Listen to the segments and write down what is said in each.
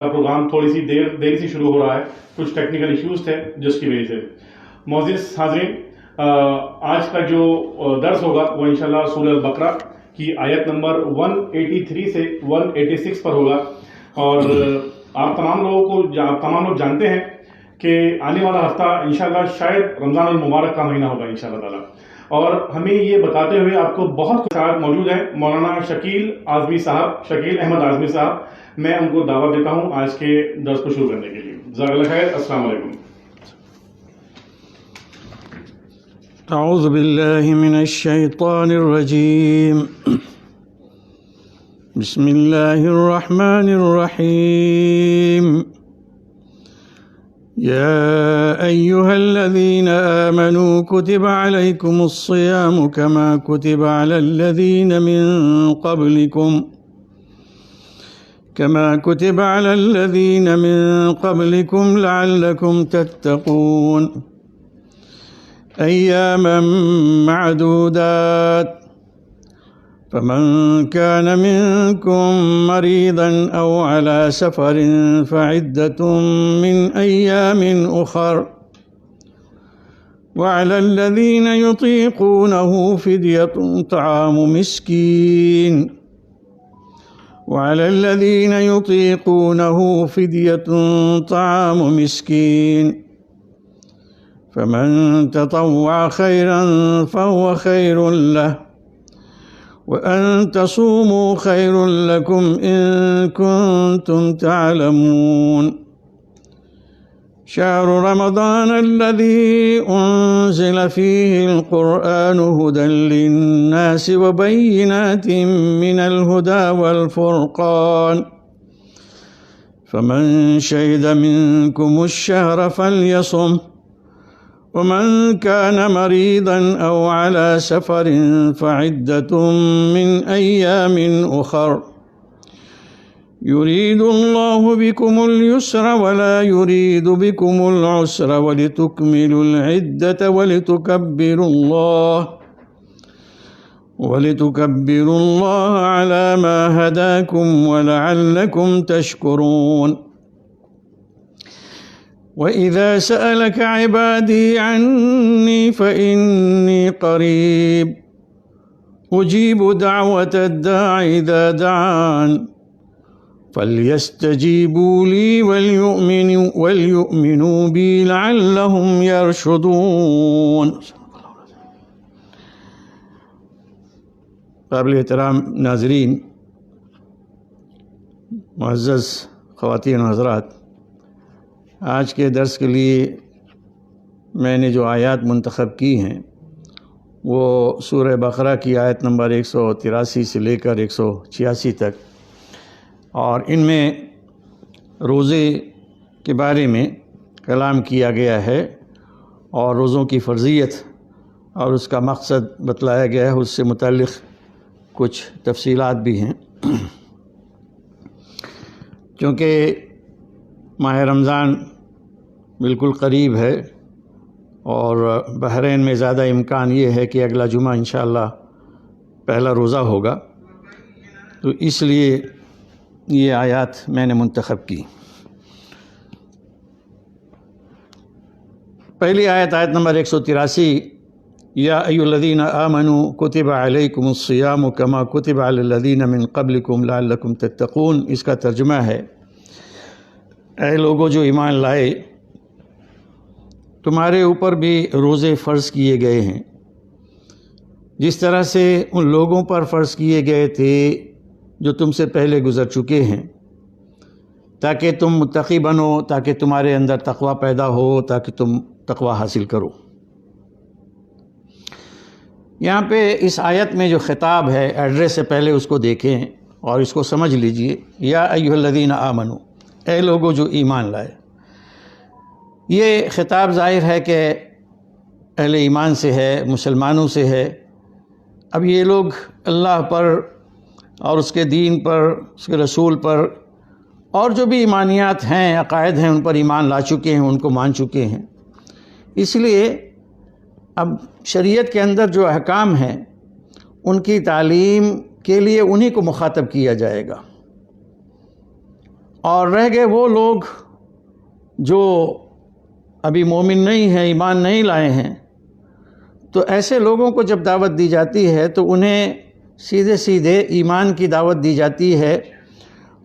Programme تھوڑی سی دیر سے شروع ہو رہا ہے، کچھ ٹیکنیکل ایشوز تھے جس کی وجہ سے۔ معزز حاضرین، آج کا جو درس ہوگا وہ انشاءاللہ سورہ البقرہ کی آیت نمبر 183 سے 186 پر ہوگا، اور آپ تمام لوگ جانتے ہیں کہ آنے والا ہفتہ انشاءاللہ شاید رمضان المبارک کا مہینہ ہوگا انشاءاللہ تعالی، اور ہمیں یہ بتاتے ہوئے آپ کو بہت کچھ موجود ہیں مولانا شکیل احمد اعظمی صاحب، میں ان کو دعوت دیتا ہوں آج کے درس کو شروع کرنے کے لیے۔ جزاک اللہ خیر، السلام علیکم۔ اعوذ باللہ من الشیطان الرجیم، بسم اللہ الرحمن الرحیم، یا ایہا الذین آمنوا کتب علیکم الصیام کما کتب علی الذین من قبلکم لعلكم تتقون أياما معدودات، فمن كان منكم مريضا أو على سفر فعدة من أيام أخر، وعلى الذين يطيقونه فدية طعام مسكين، فمن تطوع خيرا فهو خير له، وأن تصوموا خير لكم إن كنتم تعلمون، شهر رمضان الذي أنزل فيه القرآن هدى للناس وبينات من الهدى والفرقان، فمن شهد منكم الشهر فليصم، ومن كان مريضا أو على سفر فعدة من أيام أخر، يريد الله بكم اليسر ولا يريد بكم العسر، ولتكملوا العدة ولتكبروا الله على ما هداكم ولعلكم تشكرون. وإذا سألك عبادي عني فإني قريب أجيب دعوة الداع إذا دعان، فليستجيبوا لي وليؤمنوا بي لعلهم يرشدون. قابل احترام ناظرین، معزز خواتین و حضرات، آج کے درس کے لیے میں نے جو آیات منتخب کی ہیں وہ سورہ بقرہ کی آیت نمبر 183 سے لے کر 186 تک، اور ان میں روزے کے بارے میں کلام کیا گیا ہے، اور روزوں کی فرضیت اور اس کا مقصد بتلایا گیا ہے، اس سے متعلق کچھ تفصیلات بھی ہیں۔ چونکہ ماہ رمضان بالکل قریب ہے، اور بحرین میں زیادہ امکان یہ ہے کہ اگلا جمعہ انشاءاللہ پہلا روزہ ہوگا، تو اس لیے یہ آیات میں نے منتخب کی۔ پہلی آیت نمبر 183، یا ایھا الذین آمنوا کتب علیکم الصیام کما کتب علی الذین من قبلکم لعلکم تتقون، اس کا ترجمہ ہے، اے لوگو جو ایمان لائے، تمہارے اوپر بھی روزے فرض کیے گئے ہیں جس طرح سے ان لوگوں پر فرض کیے گئے تھے جو تم سے پہلے گزر چکے ہیں، تاکہ تم متقی بنو، تاکہ تمہارے اندر تقوی پیدا ہو، تاکہ تم تقوی حاصل کرو۔ یہاں پہ اس آیت میں جو خطاب ہے، ایڈریس سے پہلے اس کو دیکھیں اور اس کو سمجھ لیجئے۔ یا ایھا الذین آمنوا، اے لوگو جو ایمان لائے، یہ خطاب ظاہر ہے کہ اہل ایمان سے ہے، مسلمانوں سے ہے۔ اب یہ لوگ اللہ پر اور اس کے دین پر، اس کے رسول پر، اور جو بھی ایمانیات ہیں، عقائد ہیں، ان پر ایمان لا چکے ہیں، ان کو مان چکے ہیں۔ اس لیے اب شریعت کے اندر جو احکام ہیں ان کی تعلیم کے لیے انہی کو مخاطب کیا جائے گا، اور رہ گئے وہ لوگ جو ابھی مومن نہیں ہیں، ایمان نہیں لائے ہیں، تو ایسے لوگوں کو جب دعوت دی جاتی ہے تو انہیں سیدھے سیدھے ایمان کی دعوت دی جاتی ہے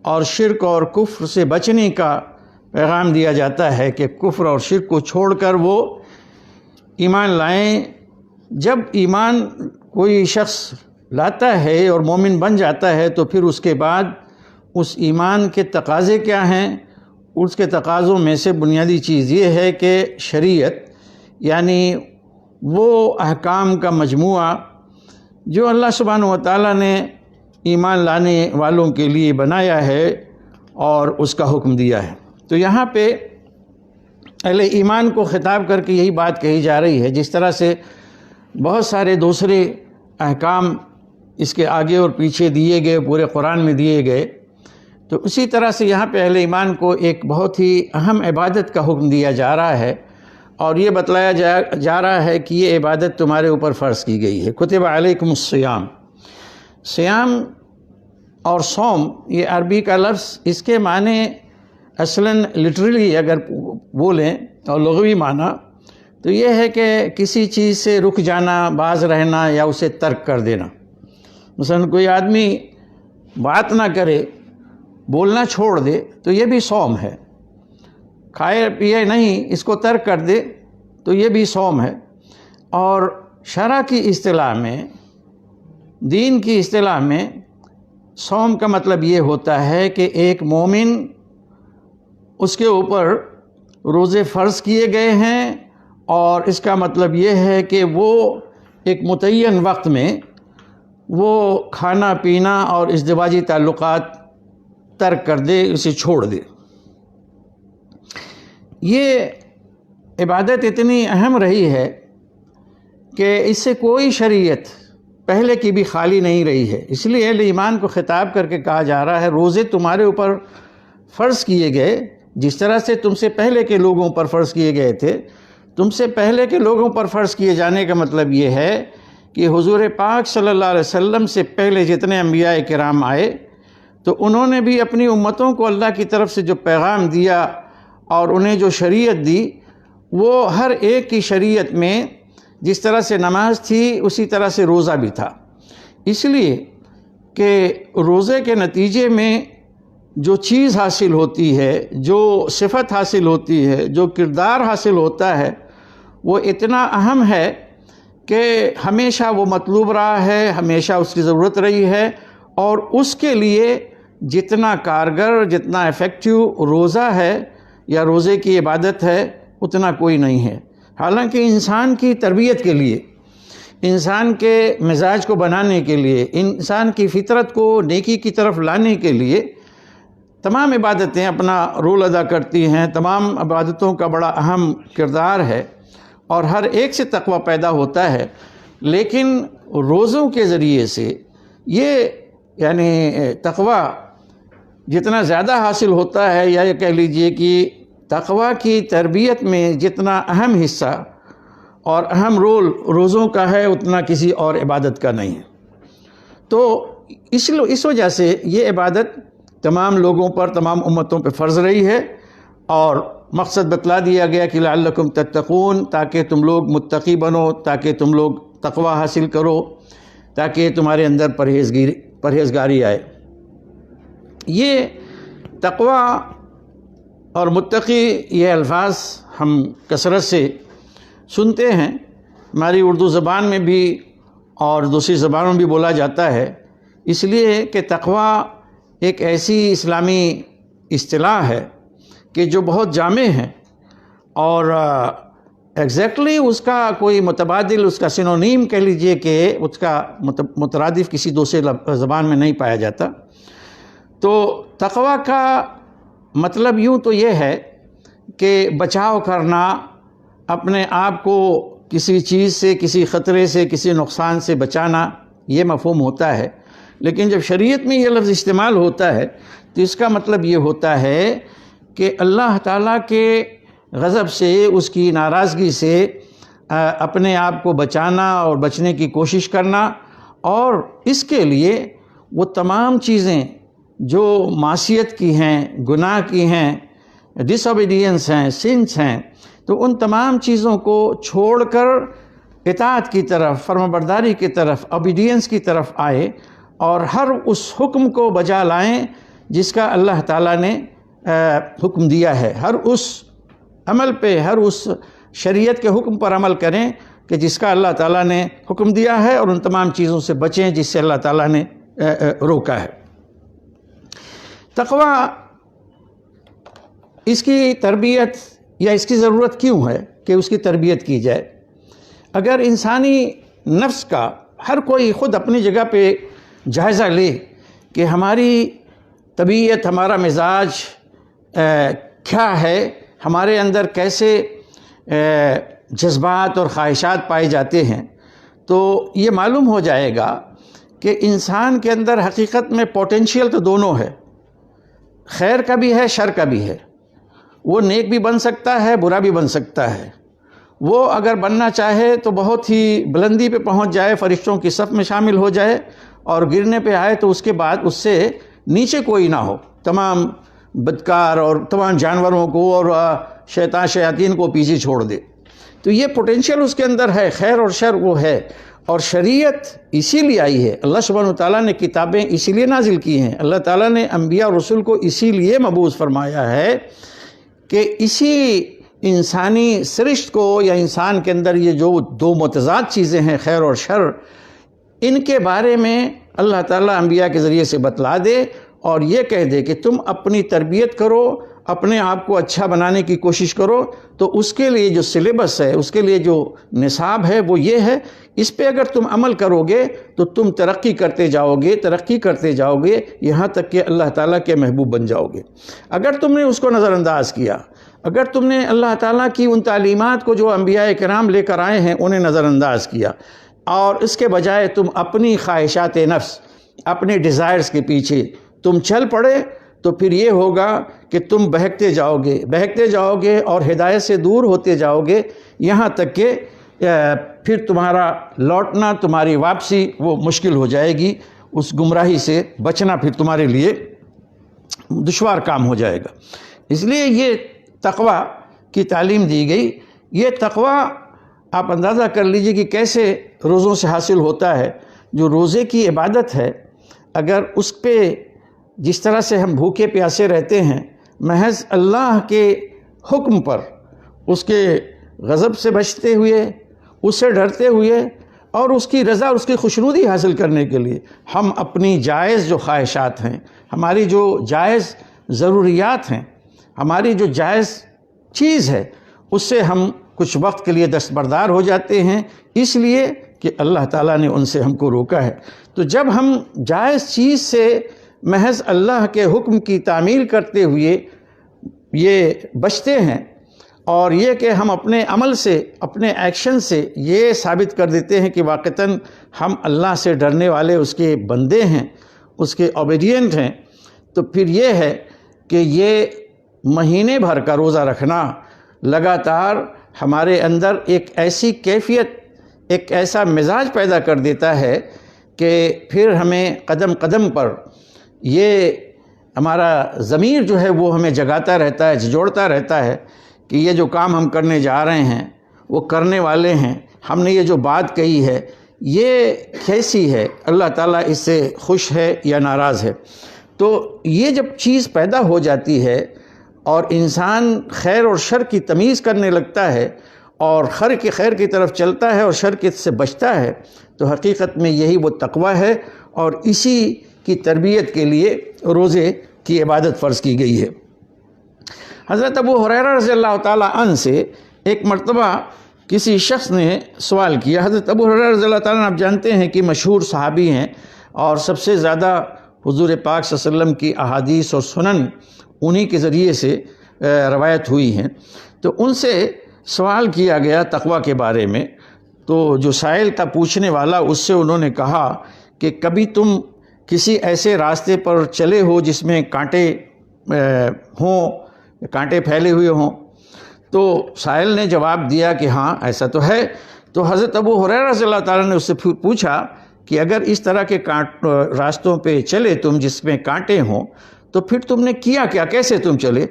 اور شرک اور کفر سے بچنے کا پیغام دیا جاتا ہے کہ کفر اور شرک کو چھوڑ کر وہ ایمان لائیں۔ جب ایمان کوئی شخص لاتا ہے اور مومن بن جاتا ہے تو پھر اس کے بعد اس ایمان کے تقاضے کیا ہیں؟ اس کے تقاضوں میں سے بنیادی چیز یہ ہے کہ شریعت، یعنی وہ احکام کا مجموعہ جو اللہ سبحانہ و تعالیٰ نے ایمان لانے والوں کے لیے بنایا ہے اور اس کا حکم دیا ہے۔ تو یہاں پہ اہل ایمان کو خطاب کر کے یہی بات کہی جا رہی ہے، جس طرح سے بہت سارے دوسرے احکام اس کے آگے اور پیچھے دیے گئے، پورے قرآن میں دیے گئے، تو اسی طرح سے یہاں پہ اہل ایمان کو ایک بہت ہی اہم عبادت کا حکم دیا جا رہا ہے اور یہ بتلایا جا رہا ہے کہ یہ عبادت تمہارے اوپر فرض کی گئی ہے۔ کتب علیکم الصیام، صیام اور صوم یہ عربی کا لفظ، اس کے معنی اصلاً لٹرلی اگر بولیں اور لغوی معنی تو یہ ہے کہ کسی چیز سے رک جانا، باز رہنا یا اسے ترک کر دینا۔ مثلاً کوئی آدمی بات نہ کرے، بولنا چھوڑ دے تو یہ بھی صوم ہے۔ کھائے پیے نہیں، اس کو ترک کر دے تو یہ بھی صوم ہے۔ اور شرع کی اصطلاح میں، دین کی اصطلاح میں صوم کا مطلب یہ ہوتا ہے کہ ایک مومن، اس کے اوپر روزے فرض کیے گئے ہیں اور اس کا مطلب یہ ہے کہ وہ ایک متعین وقت میں وہ کھانا پینا اور ازدواجی تعلقات ترک کر دے، اسے چھوڑ دے۔ یہ عبادت اتنی اہم رہی ہے کہ اس سے کوئی شریعت پہلے کی بھی خالی نہیں رہی ہے۔ اس لیے اہل ایمان کو خطاب کر کے کہا جا رہا ہے روزے تمہارے اوپر فرض کیے گئے جس طرح سے تم سے پہلے کے لوگوں پر فرض کیے گئے تھے۔ تم سے پہلے کے لوگوں پر فرض کیے جانے کا مطلب یہ ہے کہ حضور پاک صلی اللہ علیہ وسلم سے پہلے جتنے انبیاء کرام آئے تو انہوں نے بھی اپنی امتوں کو اللہ کی طرف سے جو پیغام دیا اور انہیں جو شریعت دی، وہ ہر ایک کی شریعت میں جس طرح سے نماز تھی اسی طرح سے روزہ بھی تھا۔ اس لیے کہ روزے کے نتیجے میں جو چیز حاصل ہوتی ہے، جو صفت حاصل ہوتی ہے، جو کردار حاصل ہوتا ہے، وہ اتنا اہم ہے کہ ہمیشہ وہ مطلوب رہا ہے، ہمیشہ اس کی ضرورت رہی ہے، اور اس کے لیے جتنا کارگر، جتنا ایفیکٹو روزہ ہے یا روزے کی عبادت ہے اتنا کوئی نہیں ہے۔ حالانکہ انسان کی تربیت کے لیے، انسان کے مزاج کو بنانے کے لیے، انسان کی فطرت کو نیکی کی طرف لانے کے لیے تمام عبادتیں اپنا رول ادا کرتی ہیں، تمام عبادتوں کا بڑا اہم کردار ہے اور ہر ایک سے تقوی پیدا ہوتا ہے۔ لیکن روزوں کے ذریعے سے یہ یعنی تقوی جتنا زیادہ حاصل ہوتا ہے، یا یہ کہہ لیجئے کہ تقوی کی تربیت میں جتنا اہم حصہ اور اہم رول روزوں کا ہے اتنا کسی اور عبادت کا نہیں ہے۔ تو اس وجہ سے یہ عبادت تمام لوگوں پر، تمام امتوں پہ فرض رہی ہے اور مقصد بتلا دیا گیا کہ لعلکم تتقون، تاکہ تم لوگ متقی بنو، تاکہ تم لوگ تقوی حاصل کرو، تاکہ تمہارے اندر پرہیزگاری آئے۔ یہ تقوی اور متقی یہ الفاظ ہم کثرت سے سنتے ہیں، ہماری اردو زبان میں بھی اور دوسری زبانوں میں بھی بولا جاتا ہے، اس لیے کہ تقوی ایک ایسی اسلامی اصطلاح ہے کہ جو بہت جامع ہے اور ایگزیکٹلی اس کا کوئی متبادل، اس کا سینونیم کہہ لیجئے کہ اس کا مترادف کسی دوسرے زبان میں نہیں پایا جاتا۔ تو تقوی کا مطلب یوں تو یہ ہے کہ بچاؤ کرنا، اپنے آپ کو کسی چیز سے، کسی خطرے سے، کسی نقصان سے بچانا، یہ مفہوم ہوتا ہے۔ لیکن جب شریعت میں یہ لفظ استعمال ہوتا ہے تو اس کا مطلب یہ ہوتا ہے کہ اللہ تعالیٰ کے غضب سے، اس کی ناراضگی سے اپنے آپ کو بچانا اور بچنے کی کوشش کرنا، اور اس کے لیے وہ تمام چیزیں جو معصیت کی ہیں، گناہ کی ہیں، ڈس اوبیڈینس ہیں، سنس ہیں، تو ان تمام چیزوں کو چھوڑ کر اطاعت کی طرف، فرمانبرداری کی طرف، اوبیڈینس کی طرف آئے اور ہر اس حکم کو بجا لائیں جس کا اللہ تعالیٰ نے حکم دیا ہے، ہر اس عمل پہ، ہر اس شریعت کے حکم پر عمل کریں کہ جس کا اللہ تعالیٰ نے حکم دیا ہے، اور ان تمام چیزوں سے بچیں جس سے اللہ تعالیٰ نے روکا ہے۔ تقویٰ، اس کی تربیت یا اس کی ضرورت کیوں ہے کہ اس کی تربیت کی جائے؟ اگر انسانی نفس کا ہر کوئی خود اپنی جگہ پہ جائزہ لے کہ ہماری طبیعت، ہمارا مزاج کیا ہے، ہمارے اندر کیسے جذبات اور خواہشات پائے جاتے ہیں، تو یہ معلوم ہو جائے گا کہ انسان کے اندر حقیقت میں پوٹینشیل تو دونوں ہے، خیر کا بھی ہے، شر کا بھی ہے۔ وہ نیک بھی بن سکتا ہے، برا بھی بن سکتا ہے۔ وہ اگر بننا چاہے تو بہت ہی بلندی پہ پہنچ جائے، فرشتوں کی صف میں شامل ہو جائے، اور گرنے پہ آئے تو اس کے بعد اس سے نیچے کوئی نہ ہو، تمام بدکار اور تمام جانوروں کو اور شیاطین کو پیچھے چھوڑ دے۔ تو یہ پوٹینشیل اس کے اندر ہے، خیر اور شر وہ ہے۔ اور شریعت اسی لیے آئی ہے، اللہ سبحانہ وتعالیٰ نے کتابیں اسی لیے نازل کی ہیں، اللہ تعالیٰ نے انبیاء اور رسول کو اسی لیے مبعوث فرمایا ہے کہ اسی انسانی سرشت کو، یا انسان کے اندر یہ جو دو متضاد چیزیں ہیں، خیر اور شر، ان کے بارے میں اللہ تعالیٰ انبیاء کے ذریعے سے بتلا دے اور یہ کہہ دے کہ تم اپنی تربیت کرو، اپنے آپ کو اچھا بنانے کی کوشش کرو، تو اس کے لیے جو سلیبس ہے، اس کے لیے جو نصاب ہے وہ یہ ہے، اس پہ اگر تم عمل کرو گے تو تم ترقی کرتے جاؤ گے، ترقی کرتے جاؤ گے، یہاں تک کہ اللہ تعالیٰ کے محبوب بن جاؤ گے۔ اگر تم نے اس کو نظر انداز کیا، اگر تم نے اللہ تعالیٰ کی ان تعلیمات کو جو انبیاء کرام لے کر آئے ہیں انہیں نظر انداز کیا، اور اس کے بجائے تم اپنی خواہشات نفس، اپنے ڈیزائرز کے پیچھے تم چل پڑے، تو پھر یہ ہوگا کہ تم بہکتے جاؤ گے اور ہدایت سے دور ہوتے جاؤ گے، یہاں تک کہ پھر تمہارا لوٹنا، تمہاری واپسی وہ مشکل ہو جائے گی، اس گمراہی سے بچنا پھر تمہارے لیے دشوار کام ہو جائے گا۔ اس لیے یہ تقویٰ کی تعلیم دی گئی۔ یہ تقویٰ آپ اندازہ کر لیجئے کہ کیسے روزوں سے حاصل ہوتا ہے۔ جو روزے کی عبادت ہے، اگر اس پہ جس طرح سے ہم بھوکے پیاسے رہتے ہیں، محض اللہ کے حکم پر، اس کے غضب سے بچتے ہوئے، اس سے ڈرتے ہوئے، اور اس کی رضا، اس کی خوشنودی حاصل کرنے کے لیے ہم اپنی جائز جو خواہشات ہیں، ہماری جو جائز ضروریات ہیں، ہماری جو جائز چیز ہے، اس سے ہم کچھ وقت کے لیے دستبردار ہو جاتے ہیں، اس لیے کہ اللہ تعالیٰ نے ان سے ہم کو روکا ہے۔ تو جب ہم جائز چیز سے محض اللہ کے حکم کی تعمیل کرتے ہوئے یہ بچتے ہیں، اور یہ کہ ہم اپنے عمل سے، اپنے ایکشن سے یہ ثابت کر دیتے ہیں کہ واقعتاً ہم اللہ سے ڈرنے والے اس کے بندے ہیں، اس کے اوبیڈینٹ ہیں، تو پھر یہ ہے کہ یہ مہینے بھر کا روزہ رکھنا لگاتار ہمارے اندر ایک ایسی کیفیت، ایک ایسا مزاج پیدا کر دیتا ہے کہ پھر ہمیں قدم قدم پر یہ ہمارا ضمیر جو ہے وہ ہمیں جگاتا رہتا ہے، جھنجھوڑتا رہتا ہے کہ یہ جو کام ہم کرنے جا رہے ہیں وہ کرنے والے ہیں، ہم نے یہ جو بات کہی ہے یہ کیسی ہے، اللہ تعالیٰ اس سے خوش ہے یا ناراض ہے۔ تو یہ جب چیز پیدا ہو جاتی ہے اور انسان خیر اور شر کی تمیز کرنے لگتا ہے اور خیر کی طرف چلتا ہے اور شر کی سے بچتا ہے، تو حقیقت میں یہی وہ تقویٰ ہے، اور اسی کی تربیت کے لیے روزے کی عبادت فرض کی گئی ہے۔ حضرت ابو ہریرہ رضی اللہ تعالیٰ عنہ سے ایک مرتبہ کسی شخص نے سوال کیا۔ حضرت ابو ہریرہ رضی اللہ تعالیٰ عنہ آپ جانتے ہیں کہ مشہور صحابی ہیں، اور سب سے زیادہ حضور پاک صلی اللہ علیہ وسلم کی احادیث اور سنن انہی کے ذریعے سے روایت ہوئی ہیں۔ تو ان سے سوال کیا گیا تقویٰ کے بارے میں، تو جو سائل تھا، پوچھنے والا، اس سے انہوں نے کہا کہ کبھی تم کسی ایسے راستے پر چلے ہو جس میں کانٹے ہوں، کانٹے پھیلے ہوئے ہوں؟ تو سائل نے جواب دیا کہ ہاں ایسا تو ہے۔ تو حضرت ابو ہریرہ رضی اللہ تعالیٰ نے اس سے پوچھا کہ اگر اس طرح کے راستوں پہ چلے تم جس میں کانٹے ہوں تو پھر تم نے کیا کیا، کیسے تم چلے؟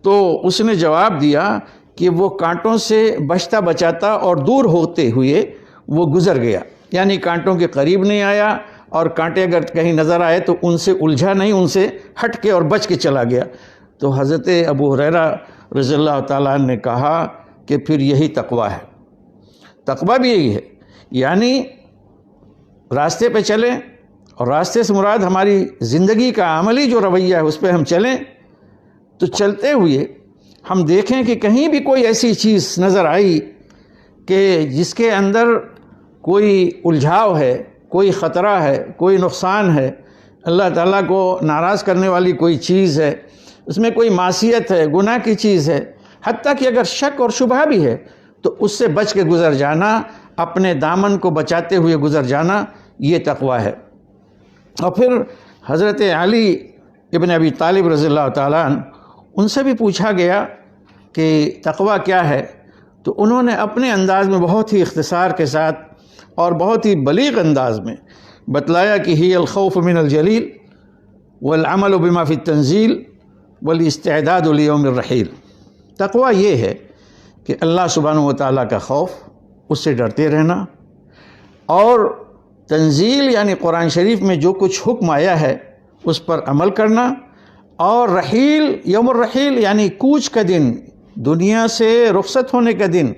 تو اس نے جواب دیا کہ وہ کانٹوں سے بچتا بچاتا اور دور ہوتے ہوئے وہ گزر گیا، یعنی کانٹوں کے قریب نہیں آیا، اور کانٹے اگر کہیں نظر آئے تو ان سے الجھا نہیں، ان سے ہٹ کے اور بچ کے چلا گیا۔ تو حضرت ابو ہریرہ رضی اللہ تعالیٰ عنہ نے کہا کہ پھر یہی تقویٰ ہے۔ تقویٰ بھی یہی ہے، یعنی راستے پہ چلیں، اور راستے سے مراد ہماری زندگی کا عملی جو رویہ ہے اس پہ ہم چلیں، تو چلتے ہوئے ہم دیکھیں کہ کہیں بھی کوئی ایسی چیز نظر آئی کہ جس کے اندر کوئی الجھاؤ ہے، کوئی خطرہ ہے، کوئی نقصان ہے، اللہ تعالیٰ کو ناراض کرنے والی کوئی چیز ہے، اس میں کوئی معصیت ہے، گناہ کی چیز ہے، حتیٰ کہ اگر شک اور شبہ بھی ہے تو اس سے بچ کے گزر جانا، اپنے دامن کو بچاتے ہوئے گزر جانا، یہ تقویٰ ہے۔ اور پھر حضرت علی ابن ابی طالب رضی اللہ تعالیٰ عنہ، ان سے بھی پوچھا گیا کہ تقویٰ کیا ہے، تو انہوں نے اپنے انداز میں بہت ہی اختصار کے ساتھ اور بہت ہی بلیغ انداز میں بتلایا کہ ہی الخوف من الجلیل والعمل بما فی التنزیل والاستعداد لیوم الرحیل۔ تقویٰ یہ ہے کہ اللہ سبحانہ و تعالیٰ کا خوف، اس سے ڈرتے رہنا، اور تنزیل یعنی قرآن شریف میں جو کچھ حکم آیا ہے اس پر عمل کرنا، اور رحیل یوم الرحیل یعنی کوچ کا دن، دنیا سے رخصت ہونے کا دن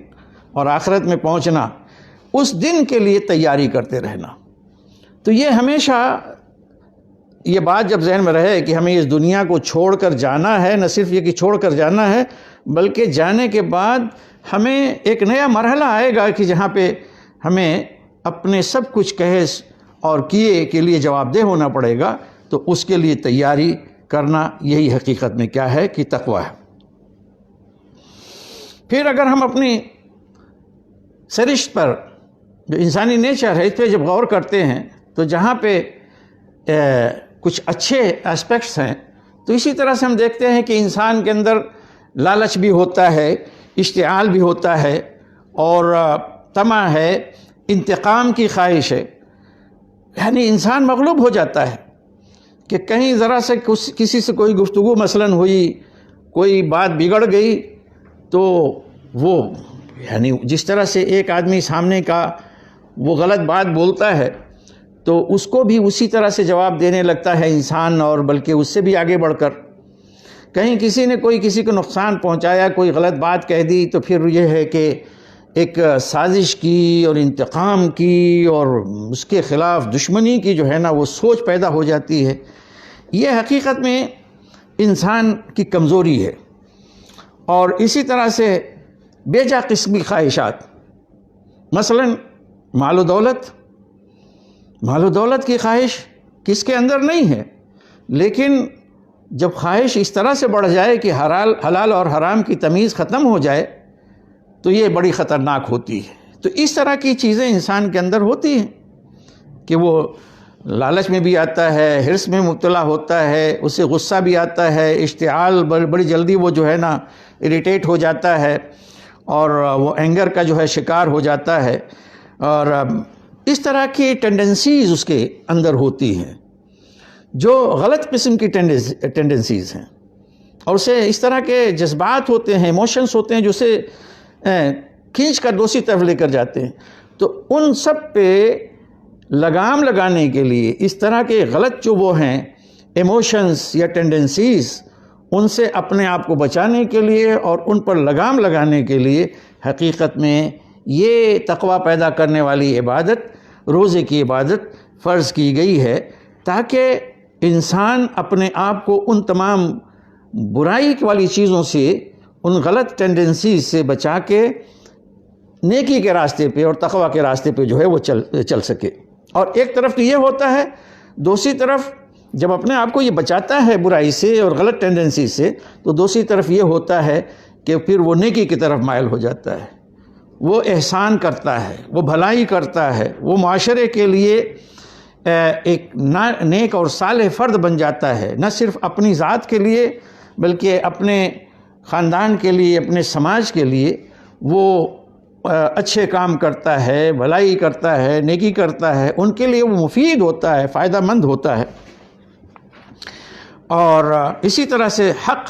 اور آخرت میں پہنچنا، اس دن کے لیے تیاری کرتے رہنا۔ تو یہ ہمیشہ یہ بات جب ذہن میں رہے کہ ہمیں اس دنیا کو چھوڑ کر جانا ہے، نہ صرف یہ کہ چھوڑ کر جانا ہے بلکہ جانے کے بعد ہمیں ایک نیا مرحلہ آئے گا کہ جہاں پہ ہمیں اپنے سب کچھ کہے اور کیے کے لیے جواب دہ ہونا پڑے گا، تو اس کے لیے تیاری کرنا، یہی حقیقت میں کیا ہے کہ تقویٰ ہے۔ پھر اگر ہم اپنی سرشت پر، جو انسانی نیچر ہے، اس پہ جب غور کرتے ہیں تو جہاں پہ کچھ اچھے اسپیکٹس ہیں تو اسی طرح سے ہم دیکھتے ہیں کہ انسان کے اندر لالچ بھی ہوتا ہے، اشتعال بھی ہوتا ہے، اور طمع ہے، انتقام کی خواہش ہے، یعنی انسان مغلوب ہو جاتا ہے کہ کہیں ذرا سے کسی سے کوئی گفتگو مثلاً ہوئی، کوئی بات بگڑ گئی، تو وہ یعنی جس طرح سے ایک آدمی سامنے کا وہ غلط بات بولتا ہے تو اس کو بھی اسی طرح سے جواب دینے لگتا ہے انسان، اور بلکہ اس سے بھی آگے بڑھ کر کہیں کسی نے کسی کو نقصان پہنچایا، کوئی غلط بات کہہ دی، تو پھر یہ ہے کہ ایک سازش کی اور انتقام کی اور اس کے خلاف دشمنی کی جو ہے نا وہ سوچ پیدا ہو جاتی ہے۔ یہ حقیقت میں انسان کی کمزوری ہے۔ اور اسی طرح سے بے جا قسمی خواہشات، مثلا مال و دولت کی خواہش کس کے اندر نہیں ہے، لیکن جب خواہش اس طرح سے بڑھ جائے کہ حلال اور حرام کی تمیز ختم ہو جائے تو یہ بڑی خطرناک ہوتی ہے۔ تو اس طرح کی چیزیں انسان کے اندر ہوتی ہیں کہ وہ لالچ میں بھی آتا ہے، حرص میں مبتلا ہوتا ہے، اسے غصہ بھی آتا ہے، اشتعال بڑی جلدی وہ جو ہے نا اریٹیٹ ہو جاتا ہے، اور وہ اینگر کا جو ہے شکار ہو جاتا ہے، اور اس طرح کی ٹینڈنسیز اس کے اندر ہوتی ہیں جو غلط قسم کی ٹینڈنسیز ہیں، اور اسے اس طرح کے جذبات ہوتے ہیں، ایموشنز ہوتے ہیں جو اسے کھینچ کر دوسری طرف لے کر جاتے ہیں۔ تو ان سب پہ لگام لگانے کے لیے اس طرح کے غلط جو وہ ہیں ایموشنز یا ٹینڈنسیز، ان سے اپنے آپ کو بچانے کے لیے اور ان پر لگام لگانے کے لیے حقیقت میں یہ تقویٰ پیدا کرنے والی عبادت، روزے کی عبادت فرض کی گئی ہے، تاکہ انسان اپنے آپ کو ان تمام برائی والی چیزوں سے، ان غلط ٹینڈنسیز سے بچا کے نیکی کے راستے پہ اور تقویٰ کے راستے پہ جو ہے وہ چل سکے۔ اور ایک طرف تو یہ ہوتا ہے، دوسری طرف جب اپنے آپ کو یہ بچاتا ہے برائی سے اور غلط ٹینڈنسی سے، تو دوسری طرف یہ ہوتا ہے کہ پھر وہ نیکی کی طرف مائل ہو جاتا ہے، وہ احسان کرتا ہے، وہ بھلائی کرتا ہے، وہ معاشرے کے لیے ایک نیک اور صالح فرد بن جاتا ہے، نہ صرف اپنی ذات کے لیے بلکہ اپنے خاندان کے لیے، اپنے سماج کے لیے وہ اچھے کام کرتا ہے، بھلائی کرتا ہے، نیکی کرتا ہے، ان کے لیے وہ مفید ہوتا ہے، فائدہ مند ہوتا ہے۔ اور اسی طرح سے حق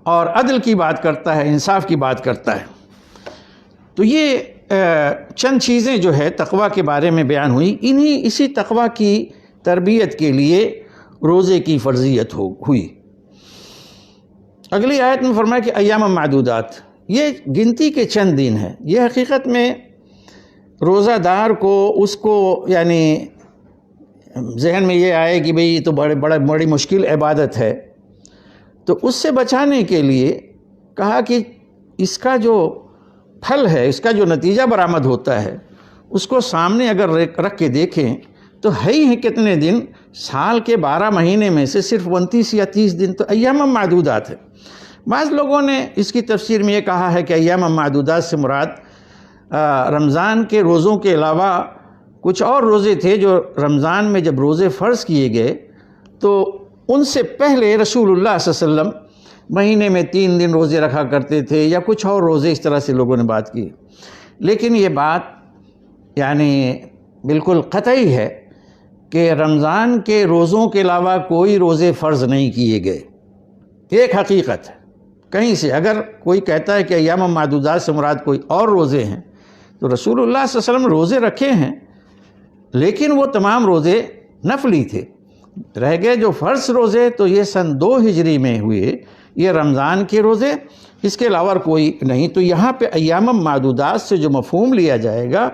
اور عدل کی بات کرتا ہے، انصاف کی بات کرتا ہے۔ تو یہ چند چیزیں جو ہے تقویٰ کے بارے میں بیان ہوئی، اسی تقویٰ کی تربیت کے لیے روزے کی فرضیت ہوئی۔ اگلی آیت میں فرمایا کہ ایام معدودات، یہ گنتی کے چند دن ہیں۔ یہ حقیقت میں روزہ دار کو اس کو یعنی ذہن میں یہ آئے کہ بھئی یہ تو بڑی مشکل عبادت ہے، تو اس سے بچانے کے لیے کہا کہ اس کا جو پھل ہے، اس کا جو نتیجہ برآمد ہوتا ہے، اس کو سامنے اگر رکھ کے دیکھیں تو ہے ہی کتنے دن، سال کے 12 مہینے میں سے صرف 29 یا 30 دن تو ایام معدودات ہے۔ بعض لوگوں نے اس کی تفسیر میں یہ کہا ہے کہ ایام معدودات سے مراد رمضان کے روزوں کے علاوہ کچھ اور روزے تھے جو رمضان میں جب روزے فرض کیے گئے تو ان سے پہلے رسول اللہ صلی اللہ علیہ وسلم مہینے میں 3 دن روزے رکھا کرتے تھے، یا کچھ اور روزے، اس طرح سے لوگوں نے بات کی۔ لیکن یہ بات یعنی بالکل قطعی ہے کہ رمضان کے روزوں کے علاوہ کوئی روزے فرض نہیں کیے گئے۔ ایک حقیقت ہے، کہیں سے اگر کوئی کہتا ہے کہ ایام معدودات سے مراد کوئی اور روزے ہیں، تو رسول اللہ صلی اللہ علیہ وسلم روزے رکھے ہیں، لیکن وہ تمام روزے نفلی تھے۔ رہ گئے جو فرض روزے تو یہ سن 2 ہجری میں ہوئے، یہ رمضان کے روزے، اس کے علاوہ کوئی نہیں۔ تو یہاں پہ ایام معدودات سے جو مفہوم لیا جائے گا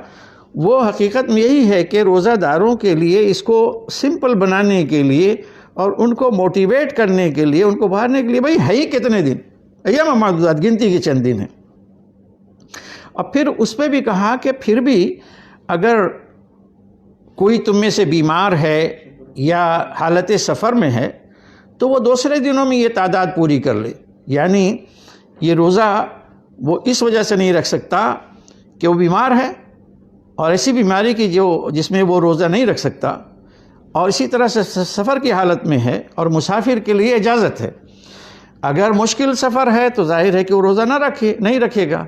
وہ حقیقت میں یہی ہے کہ روزہ داروں کے لیے اس کو سمپل بنانے کے لیے اور ان کو موٹیویٹ کرنے کے لیے، ان کو بھارنے کے لیے، بھئی ہے ہی کتنے دن، ایام معدودات گنتی کے چند دن ہیں۔ اور پھر اس پہ بھی کہا کہ پھر بھی اگر کوئی تم میں سے بیمار ہے یا حالت سفر میں ہے تو وہ دوسرے دنوں میں یہ تعداد پوری کر لے۔ یعنی یہ روزہ وہ اس وجہ سے نہیں رکھ سکتا کہ وہ بیمار ہے، اور ایسی بیماری کی جس میں وہ روزہ نہیں رکھ سکتا، اور اسی طرح سے سفر کی حالت میں ہے اور مسافر کے لیے اجازت ہے۔ اگر مشکل سفر ہے تو ظاہر ہے کہ وہ روزہ نہیں رکھے گا،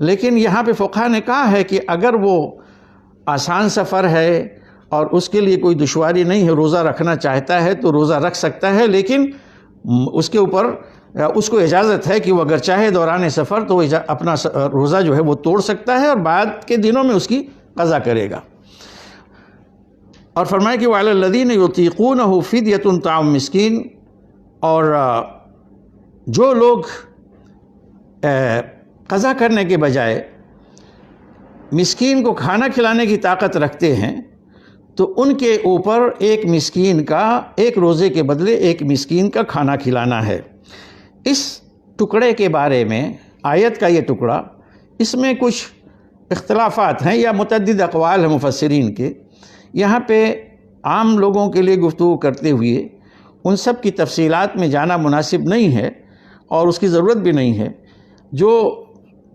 لیکن یہاں پہ فقہا نے کہا ہے کہ اگر وہ آسان سفر ہے اور اس کے لیے کوئی دشواری نہیں ہے، روزہ رکھنا چاہتا ہے تو روزہ رکھ سکتا ہے، لیکن اس کے اوپر اس کو اجازت ہے کہ وہ اگر چاہے دوران سفر تو وہ اپنا روزہ جو ہے وہ توڑ سکتا ہے اور بعد کے دنوں میں اس کی قضا کرے گا۔ اور فرمایا کہ وَعَلَى الَّذِينَ يُطِيقُونَهُ فِدْيَةٌ طَعَامُ مِسْكِينٍ، اور جو لوگ قضا کرنے کے بجائے مسکین کو کھانا کھلانے کی طاقت رکھتے ہیں تو ان کے اوپر ایک مسکین کا، ایک روزے کے بدلے ایک مسکین کا کھانا کھلانا ہے۔ اس ٹکڑے کے بارے میں آیت کا یہ ٹکڑا، اس میں کچھ اختلافات ہیں یا متعدد اقوال ہیں مفسرین کے۔ یہاں پہ عام لوگوں کے لیے گفتگو کرتے ہوئے ان سب کی تفصیلات میں جانا مناسب نہیں ہے اور اس کی ضرورت بھی نہیں ہے۔ جو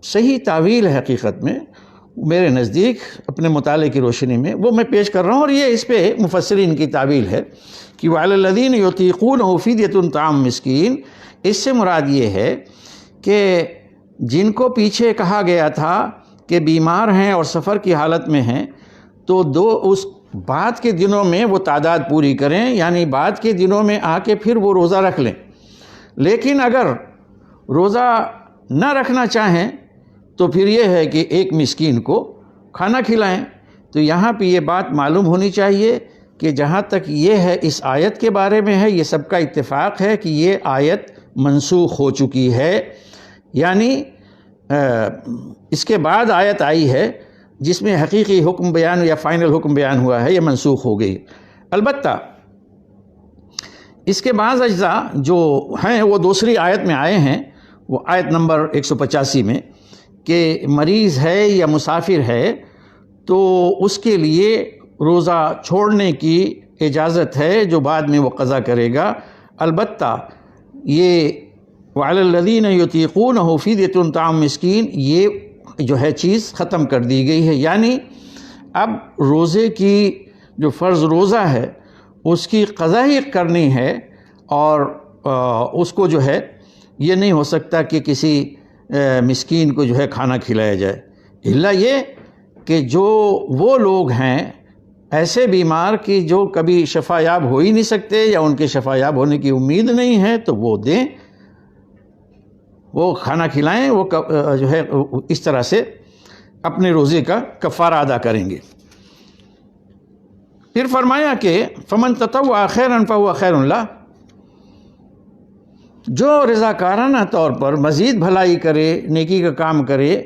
صحیح تعویل ہے حقیقت میں میرے نزدیک اپنے مطالعے کی روشنی میں وہ میں پیش کر رہا ہوں، اور یہ اس پہ مفسرین کی تعویل ہے کہ وَعَلَى الَّذِينَ يُطِيقُونَهُ فِدْيَةٌ طَعَامُ مِسْكِينٍ۔ اس سے مراد یہ ہے کہ جن کو پیچھے کہا گیا تھا کہ بیمار ہیں اور سفر کی حالت میں ہیں تو اس بعد کے دنوں میں وہ تعداد پوری کریں، یعنی بعد کے دنوں میں آ کے پھر وہ روزہ رکھ لیں۔ لیکن اگر روزہ نہ رکھنا چاہیں تو پھر یہ ہے کہ ایک مسکین کو کھانا کھلائیں۔ تو یہاں پہ یہ بات معلوم ہونی چاہیے کہ جہاں تک یہ ہے اس آیت کے بارے میں ہے، یہ سب کا اتفاق ہے کہ یہ آیت منسوخ ہو چکی ہے، یعنی اس کے بعد آیت آئی ہے جس میں حقیقی حکم بیان یا فائنل حکم بیان ہوا ہے، یہ منسوخ ہو گئی۔ البتہ اس کے بعض اجزاء جو ہیں وہ دوسری آیت میں آئے ہیں، وہ آیت نمبر 185 میں، کہ مریض ہے یا مسافر ہے تو اس کے لیے روزہ چھوڑنے کی اجازت ہے جو بعد میں وہ قضا کرے گا۔ البتہ یہ وَعَلَى الَّذِينَ يُطِيقُونَهُ فِدْيَةٌ طَعَامُ مِسْكِينٍ یہ جو ہے چیز ختم کر دی گئی ہے، یعنی اب روزے کی جو فرض روزہ ہے اس کی قضا ہی کرنی ہے، اور اس کو جو ہے یہ نہیں ہو سکتا کہ کسی مسکین کو جو ہے کھانا کھلایا جائے۔ الا یہ کہ جو وہ لوگ ہیں ایسے بیمار کہ جو کبھی شفا یاب ہو ہی نہیں سکتے یا ان کے شفا یاب ہونے کی امید نہیں ہے، تو وہ دیں، وہ کھانا کھلائیں، وہ جو ہے اس طرح سے اپنے روزے کا کفارہ ادا کریں گے۔ پھر فرمایا کہ فمن تطوع خیرا فهو خیر لہ، جو رضاکارانہ طور پر مزید بھلائی کرے، نیکی کا کام کرے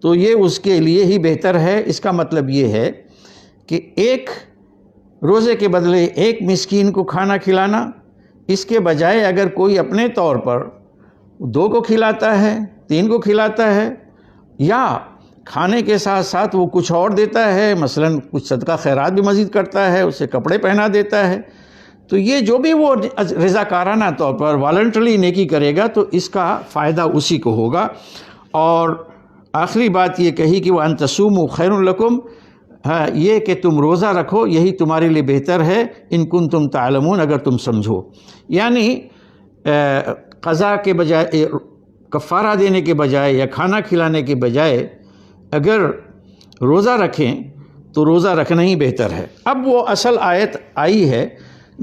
تو یہ اس کے لیے ہی بہتر ہے۔ اس کا مطلب یہ ہے کہ ایک روزے کے بدلے ایک مسکین کو کھانا کھلانا، اس کے بجائے اگر کوئی اپنے طور پر 2 کو کھلاتا ہے، 3 کو کھلاتا ہے، یا کھانے کے ساتھ ساتھ وہ کچھ اور دیتا ہے، مثلا کچھ صدقہ خیرات بھی مزید کرتا ہے، اسے کپڑے پہنا دیتا ہے، تو یہ جو بھی وہ رضاکارانہ طور پر والنٹرلی نیکی کرے گا تو اس کا فائدہ اسی کو ہوگا۔ اور آخری بات یہ کہی کہ وَأَن تَصُومُوا خَيْرٌ لَكُمْ، یہ کہ تم روزہ رکھو یہی تمہارے لیے بہتر ہے، ان کنتم تعلمون، اگر تم سمجھو۔ یعنی قضا کے بجائے، کفارہ دینے کے بجائے یا کھانا کھلانے کے بجائے اگر روزہ رکھیں تو روزہ رکھنا ہی بہتر ہے۔ اب وہ اصل آیت آئی ہے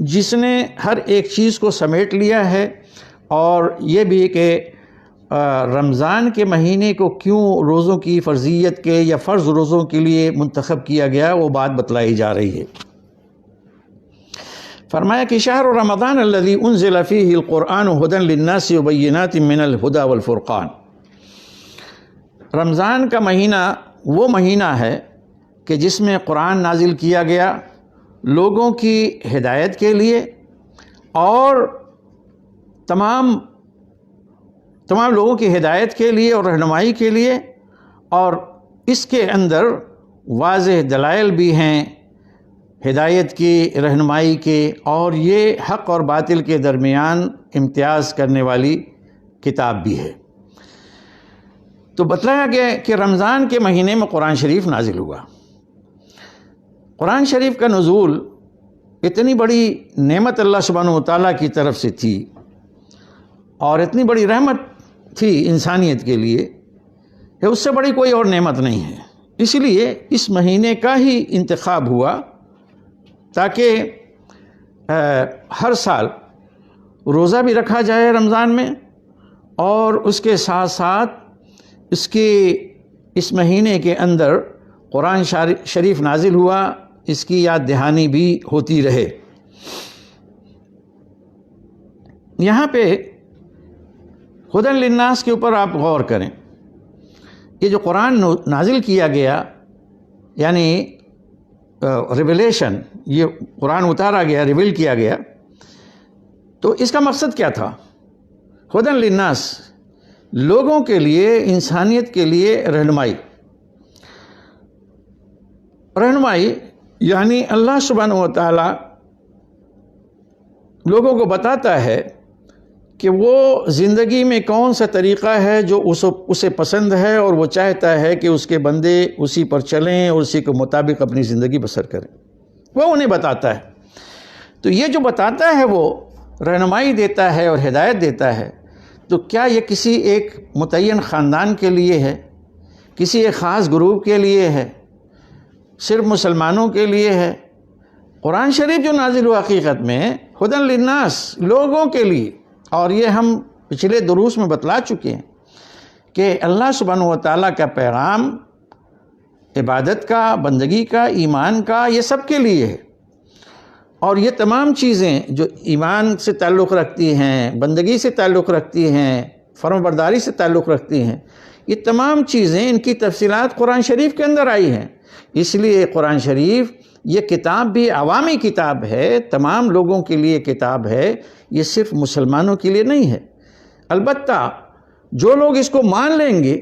جس نے ہر ایک چیز کو سمیٹ لیا ہے، اور یہ بھی کہ رمضان کے مہینے کو کیوں روزوں کی فرضیت کے یا فرض روزوں کے لیے منتخب کیا گیا، وہ بات بتلائی جا رہی ہے۔ فرمایا کہ شہر رمضان الذی انزل فیہ القرآن ھدی للناس وبینات من الھدی والفرقان، رمضان کا مہینہ وہ مہینہ ہے کہ جس میں قرآن نازل کیا گیا لوگوں کی ہدایت کے لیے اور تمام لوگوں کی ہدایت کے لیے اور رہنمائی کے لیے، اور اس کے اندر واضح دلائل بھی ہیں ہدایت کی، رہنمائی کے، اور یہ حق اور باطل کے درمیان امتیاز کرنے والی کتاب بھی ہے۔ تو بتلایا گیا کہ رمضان کے مہینے میں قرآن شریف نازل ہوا۔ قرآن شریف کا نزول اتنی بڑی نعمت اللہ سبحانہ و تعالیٰ کی طرف سے تھی اور اتنی بڑی رحمت تھی انسانیت کے لیے کہ اس سے بڑی کوئی اور نعمت نہیں ہے۔ اس لیے اس مہینے کا ہی انتخاب ہوا تاکہ ہر سال روزہ بھی رکھا جائے رمضان میں، اور اس کے ساتھ ساتھ اس مہینے کے اندر قرآن شریف نازل ہوا، اس کی یاد دہانی بھی ہوتی رہے۔ یہاں پہ ھدی للناس کے اوپر آپ غور کریں، یہ جو قرآن نازل کیا گیا، یعنی ریویلیشن، یہ قرآن اتارا گیا، ریویل کیا گیا، تو اس کا مقصد کیا تھا؟ ھدی للناس، لوگوں کے لیے، انسانیت کے لیے رہنمائی یعنی اللہ سبحانہ و تعالیٰ لوگوں کو بتاتا ہے کہ وہ زندگی میں کون سا طریقہ ہے جو اسے پسند ہے، اور وہ چاہتا ہے کہ اس کے بندے اسی پر چلیں اور اسی کے مطابق اپنی زندگی بسر کریں، وہ انہیں بتاتا ہے۔ تو یہ جو بتاتا ہے وہ رہنمائی دیتا ہے اور ہدایت دیتا ہے، تو کیا یہ کسی ایک متعین خاندان کے لیے ہے، کسی ایک خاص گروپ کے لیے ہے، صرف مسلمانوں کے لیے ہے؟ قرآن شریف جو نازل ہوا حقیقت میں ھدی للناس، لوگوں کے لیے، اور یہ ہم پچھلے دروس میں بتلا چکے ہیں کہ اللہ سبحانہ و تعالیٰ کا پیغام عبادت کا، بندگی کا، ایمان کا، یہ سب کے لیے ہے، اور یہ تمام چیزیں جو ایمان سے تعلق رکھتی ہیں، بندگی سے تعلق رکھتی ہیں، فرمانبرداری سے تعلق رکھتی ہیں، یہ تمام چیزیں، ان کی تفصیلات قرآن شریف کے اندر آئی ہیں۔ اس لیے قرآن شریف یہ کتاب بھی عوامی کتاب ہے، تمام لوگوں کے لیے کتاب ہے، یہ صرف مسلمانوں کے لیے نہیں ہے۔ البتہ جو لوگ اس کو مان لیں گے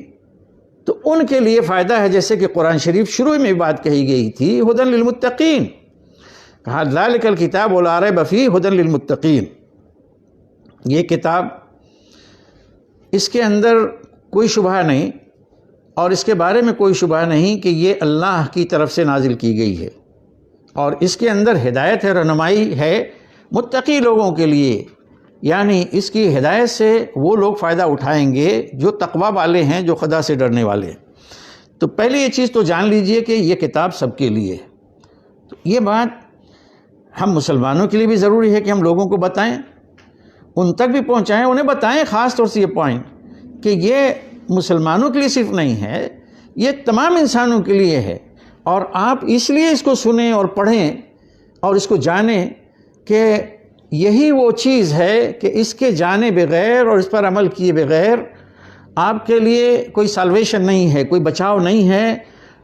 تو ان کے لیے فائدہ ہے، جیسے کہ قرآن شریف شروع میں بات کہی گئی تھی، ھدی للمتقین، کہا ذالک الکتاب لا ریب فیہ ھدی للمتقین، یہ کتاب، اس کے اندر کوئی شبہ نہیں اور اس کے بارے میں کوئی شبہ نہیں کہ یہ اللہ کی طرف سے نازل کی گئی ہے، اور اس کے اندر ہدایت ہے، رہنمائی ہے متقی لوگوں کے لیے، یعنی اس کی ہدایت سے وہ لوگ فائدہ اٹھائیں گے جو تقوی والے ہیں، جو خدا سے ڈرنے والے ہیں۔ تو پہلے یہ چیز تو جان لیجئے کہ یہ کتاب سب کے لیے ہے. تو یہ بات ہم مسلمانوں کے لیے بھی ضروری ہے کہ ہم لوگوں کو بتائیں، ان تک بھی پہنچائیں، انہیں بتائیں خاص طور سے یہ پوائنٹ کہ یہ مسلمانوں کے لیے صرف نہیں ہے، یہ تمام انسانوں کے لیے ہے. اور آپ اس لیے اس کو سنیں اور پڑھیں اور اس کو جانیں کہ یہی وہ چیز ہے کہ اس کے جانے بغیر اور اس پر عمل کیے بغیر آپ کے لیے کوئی سالویشن نہیں ہے، کوئی بچاؤ نہیں ہے،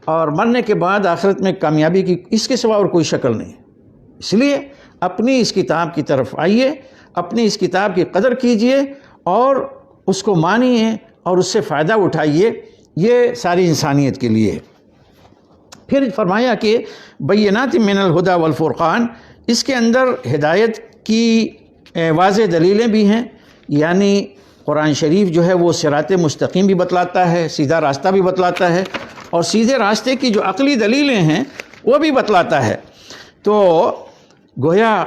اور مرنے کے بعد آخرت میں کامیابی کی اس کے سوا اور کوئی شکل نہیں. اس لیے اپنی اس کتاب کی طرف آئیے، اپنی اس کتاب کی قدر کیجئے اور اس کو مانیے اور اس سے فائدہ اٹھائیے. یہ ساری انسانیت کے لیے. پھر فرمایا کہ بینات من الہدی والفرقان، اس کے اندر ہدایت کی واضح دلیلیں بھی ہیں، یعنی قرآن شریف جو ہے وہ صراط مستقیم بھی بتلاتا ہے، سیدھا راستہ بھی بتلاتا ہے، اور سیدھے راستے کی جو عقلی دلیلیں ہیں وہ بھی بتلاتا ہے. تو گویا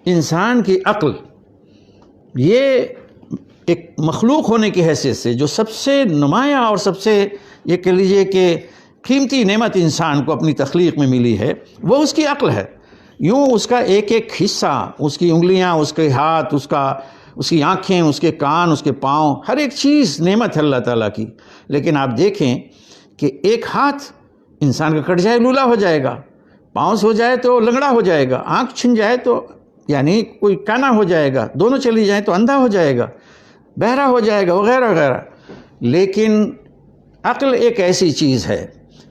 انسان کی عقل یہ ایک مخلوق ہونے کی حیثیت سے جو سب سے نمایاں اور سب سے یہ کہہ لیجئے کہ قیمتی نعمت انسان کو اپنی تخلیق میں ملی ہے، وہ اس کی عقل ہے. یوں اس کا ایک ایک حصہ، اس کی انگلیاں، اس کے ہاتھ، اس کی آنکھیں، اس کے کان، اس کے پاؤں، ہر ایک چیز نعمت ہے اللہ تعالیٰ کی. لیکن آپ دیکھیں کہ ایک ہاتھ انسان کا کٹ جائے لولا ہو جائے گا، پاؤں سے ہو جائے تو لنگڑا ہو جائے گا، آنکھ چھن جائے تو یعنی کوئی کانا ہو جائے گا، دونوں چلی جائیں تو اندھا ہو جائے گا، بہرا ہو جائے گا، وغیرہ وغیرہ. لیکن عقل ایک ایسی چیز ہے،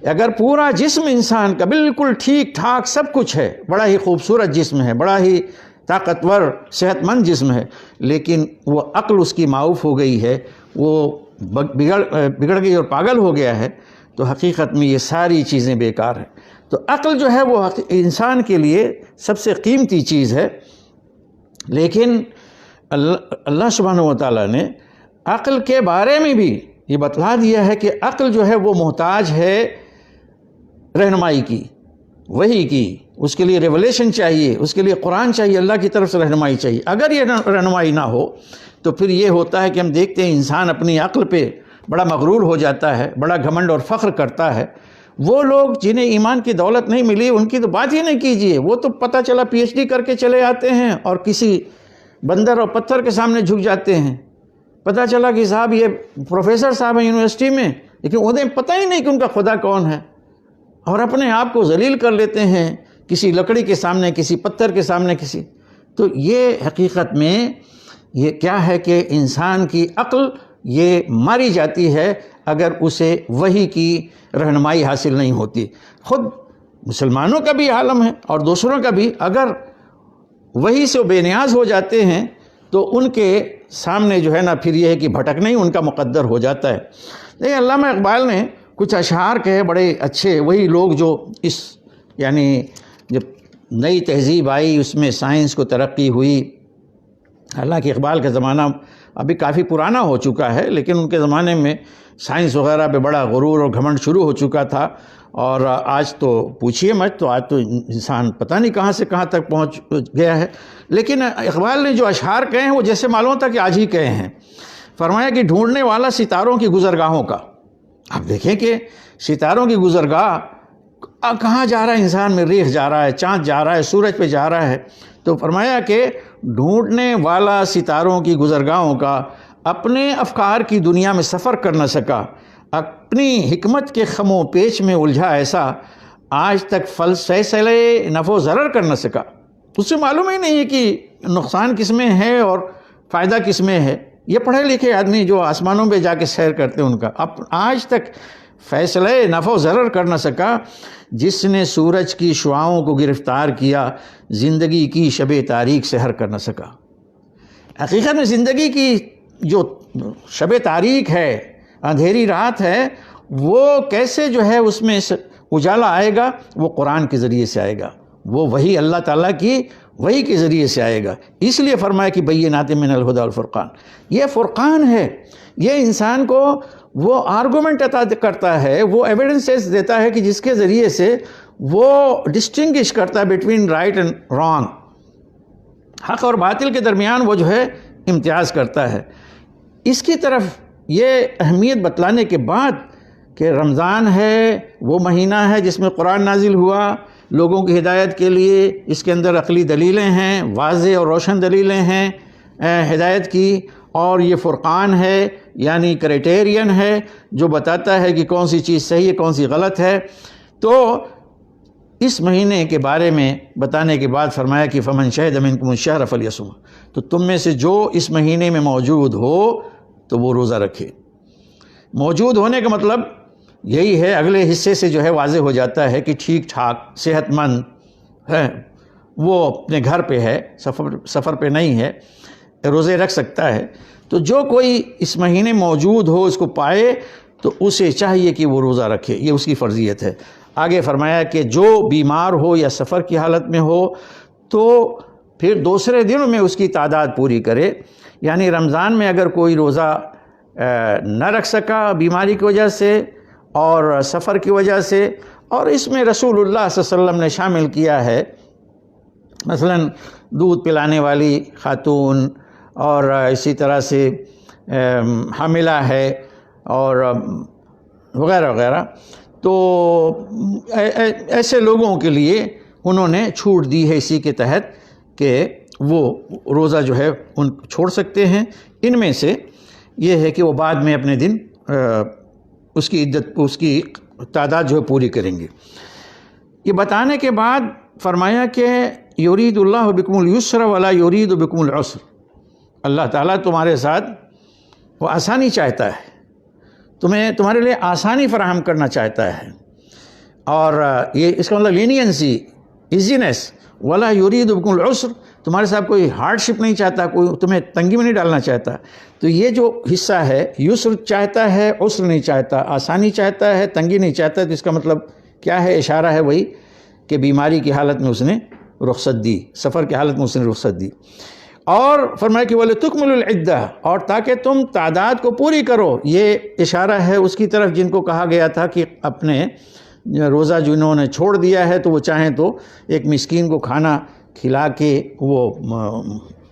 اگر پورا جسم انسان کا بالکل ٹھیک ٹھاک سب کچھ ہے، بڑا ہی خوبصورت جسم ہے، بڑا ہی طاقتور صحت مند جسم ہے، لیکن وہ عقل اس کی معاف ہو گئی ہے، وہ بگڑ گئی اور پاگل ہو گیا ہے، تو حقیقت میں یہ ساری چیزیں بیکار ہیں. تو عقل جو ہے وہ انسان کے لیے سب سے قیمتی چیز ہے. لیکن اللہ سبحانہ و تعالیٰ نے عقل کے بارے میں بھی یہ بتلا دیا ہے کہ عقل جو ہے وہ محتاج ہے رہنمائی کی، وحی کی. اس کے لیے ریولیشن چاہیے، اس کے لیے قرآن چاہیے، اللہ کی طرف سے رہنمائی چاہیے. اگر یہ رہنمائی نہ ہو تو پھر یہ ہوتا ہے کہ ہم دیکھتے ہیں انسان اپنی عقل پہ بڑا مغرور ہو جاتا ہے، بڑا گھمنڈ اور فخر کرتا ہے. وہ لوگ جنہیں ایمان کی دولت نہیں ملی ان کی تو بات ہی نہیں کیجیے، وہ تو پتہ چلا پی ایچ ڈی کر کے چلے آتے ہیں اور کسی بندر اور پتھر کے سامنے جھک جاتے ہیں. پتہ چلا کہ صاحب یہ پروفیسر صاحب ہیں یونیورسٹی میں، لیکن انہیں پتہ ہی نہیں کہ ان کا خدا کون ہے، اور اپنے آپ کو ذلیل کر لیتے ہیں کسی لکڑی کے سامنے، کسی پتھر کے سامنے، کسی. تو یہ حقیقت میں یہ کیا ہے کہ انسان کی عقل یہ ماری جاتی ہے اگر اسے وحی کی رہنمائی حاصل نہیں ہوتی. خود مسلمانوں کا بھی عالم ہے اور دوسروں کا بھی، اگر وحی سے بے نیاز ہو جاتے ہیں تو ان کے سامنے جو ہے نا پھر یہ ہے کہ بھٹکنا ہی ان کا مقدر ہو جاتا ہے. لیکن علامہ اقبال نے کچھ اشعار کہے بڑے اچھے، وہی لوگ جو اس یعنی جب نئی تہذیب آئی اس میں سائنس کو ترقی ہوئی. حالانکہ اقبال کا زمانہ ابھی کافی پرانا ہو چکا ہے، لیکن ان کے زمانے میں سائنس وغیرہ پہ بڑا غرور اور گھمنڈ شروع ہو چکا تھا، اور آج تو پوچھیے مت، تو آج تو انسان پتہ نہیں کہاں سے کہاں تک پہنچ گیا ہے. لیکن اقبال نے جو اشعار کہے ہیں وہ جیسے معلوم ہوتا کہ آج ہی کہے ہیں. فرمایا کہ ڈھونڈنے والا ستاروں کی گزرگاہوں کا. آپ دیکھیں کہ ستاروں کی گزرگاہ کہاں جا رہا ہے، انسان میں ریخ جا رہا ہے، چاند جا رہا ہے، سورج پہ جا رہا ہے. تو فرمایا کہ ڈھونڈنے والا ستاروں کی گزرگاہوں کا اپنے افکار کی دنیا میں سفر کر نہ سکا، اپنی حکمت کے خم و پیچ میں الجھا ایسا، آج تک فیصلے نفع و ضرر کر نہ سکا. اس سے معلوم ہی نہیں ہے کہ نقصان کس میں ہے اور فائدہ کس میں ہے. یہ پڑھے لکھے آدمی جو آسمانوں پہ جا کے سیر کرتے ہیں ان کا آج تک فیصلہ نفع و ضرر کر نہ سکا. جس نے سورج کی شعاؤں کو گرفتار کیا، زندگی کی شب تاریک سے ہر کر نہ سکا. حقیقت میں زندگی کی جو شب تاریک ہے، اندھیری رات ہے، وہ کیسے جو ہے اس میں اجالا آئے گا؟ وہ قرآن کے ذریعے سے آئے گا، وہ وہی اللہ تعالیٰ کی وہی کے ذریعے سے آئے گا. اس لیے فرمایا کہ بینات من الہدی والفرقان. یہ فرقان ہے، یہ انسان کو وہ آرگومنٹ عطا کرتا ہے، وہ ایویڈنسز دیتا ہے کہ جس کے ذریعے سے وہ ڈسٹنگش کرتا ہے بٹوین رائٹ اینڈ رانگ، حق اور باطل کے درمیان وہ جو ہے امتیاز کرتا ہے. اس کی طرف یہ اہمیت بتلانے کے بعد کہ رمضان ہے وہ مہینہ ہے جس میں قرآن نازل ہوا لوگوں کی ہدایت کے لیے، اس کے اندر عقلی دلیلیں ہیں، واضح اور روشن دلیلیں ہیں ہدایت کی، اور یہ فرقان ہے یعنی کرائٹیرین ہے جو بتاتا ہے کہ کون سی چیز صحیح ہے کون سی غلط ہے۔ تو اس مہینے کے بارے میں بتانے کے بعد فرمایا کہ فمن شہد منکم الشہر فلیصم، تو تم میں سے جو اس مہینے میں موجود ہو تو وہ روزہ رکھے۔ موجود ہونے کا مطلب یہی ہے، اگلے حصے سے جو ہے واضح ہو جاتا ہے کہ ٹھیک ٹھاک صحت مند ہے، وہ اپنے گھر پہ ہے، سفر پہ نہیں ہے، روزے رکھ سکتا ہے۔ تو جو کوئی اس مہینے موجود ہو اس کو پائے تو اسے چاہیے کہ وہ روزہ رکھے، یہ اس کی فرضیت ہے۔ آگے فرمایا کہ جو بیمار ہو یا سفر کی حالت میں ہو تو پھر دوسرے دنوں میں اس کی تعداد پوری کرے، یعنی رمضان میں اگر کوئی روزہ نہ رکھ سکا بیماری کی وجہ سے اور سفر کی وجہ سے، اور اس میں رسول اللہ صلی اللہ علیہ وسلم نے شامل کیا ہے مثلا دودھ پلانے والی خاتون، اور اسی طرح سے حاملہ ہے اور وغیرہ وغیرہ، تو ایسے لوگوں کے لیے انہوں نے چھوٹ دی ہے اسی کے تحت کہ وہ روزہ جو ہے ان چھوڑ سکتے ہیں۔ ان میں سے یہ ہے کہ وہ بعد میں اپنے دن اس کی عدت اس کی تعداد جو ہے پوری کریں گے۔ یہ بتانے کے بعد فرمایا کہ یرید اللہ بکم الیسر ولا یرید بکم العسر، اللہ تعالیٰ تمہارے ساتھ وہ آسانی چاہتا ہے، تمہارے لیے آسانی فراہم کرنا چاہتا ہے، اور یہ اس کا مطلب لینینسی، ایزینس، ولا یرید بکم العسر، تمہارے ساتھ کوئی ہارڈ شپ نہیں چاہتا، کوئی تمہیں تنگی میں نہیں ڈالنا چاہتا۔ تو یہ جو حصہ ہے یسر چاہتا ہے، عسر نہیں چاہتا، آسانی چاہتا ہے، تنگی نہیں چاہتا، تو اس کا مطلب کیا ہے؟ اشارہ ہے وہی کہ بیماری کی حالت میں اس نے رخصت دی، سفر کی حالت میں اس نے رخصت دی۔ اور فرمایا کہ وَلِتُكْمِلُوا الْعِدَّةَ، اور تاکہ تم تعداد کو پوری کرو، یہ اشارہ ہے اس کی طرف جن کو کہا گیا تھا کہ اپنے روزہ جنہوں نے چھوڑ دیا ہے تو وہ چاہیں تو ایک مسکین کو کھانا کھلا کے وہ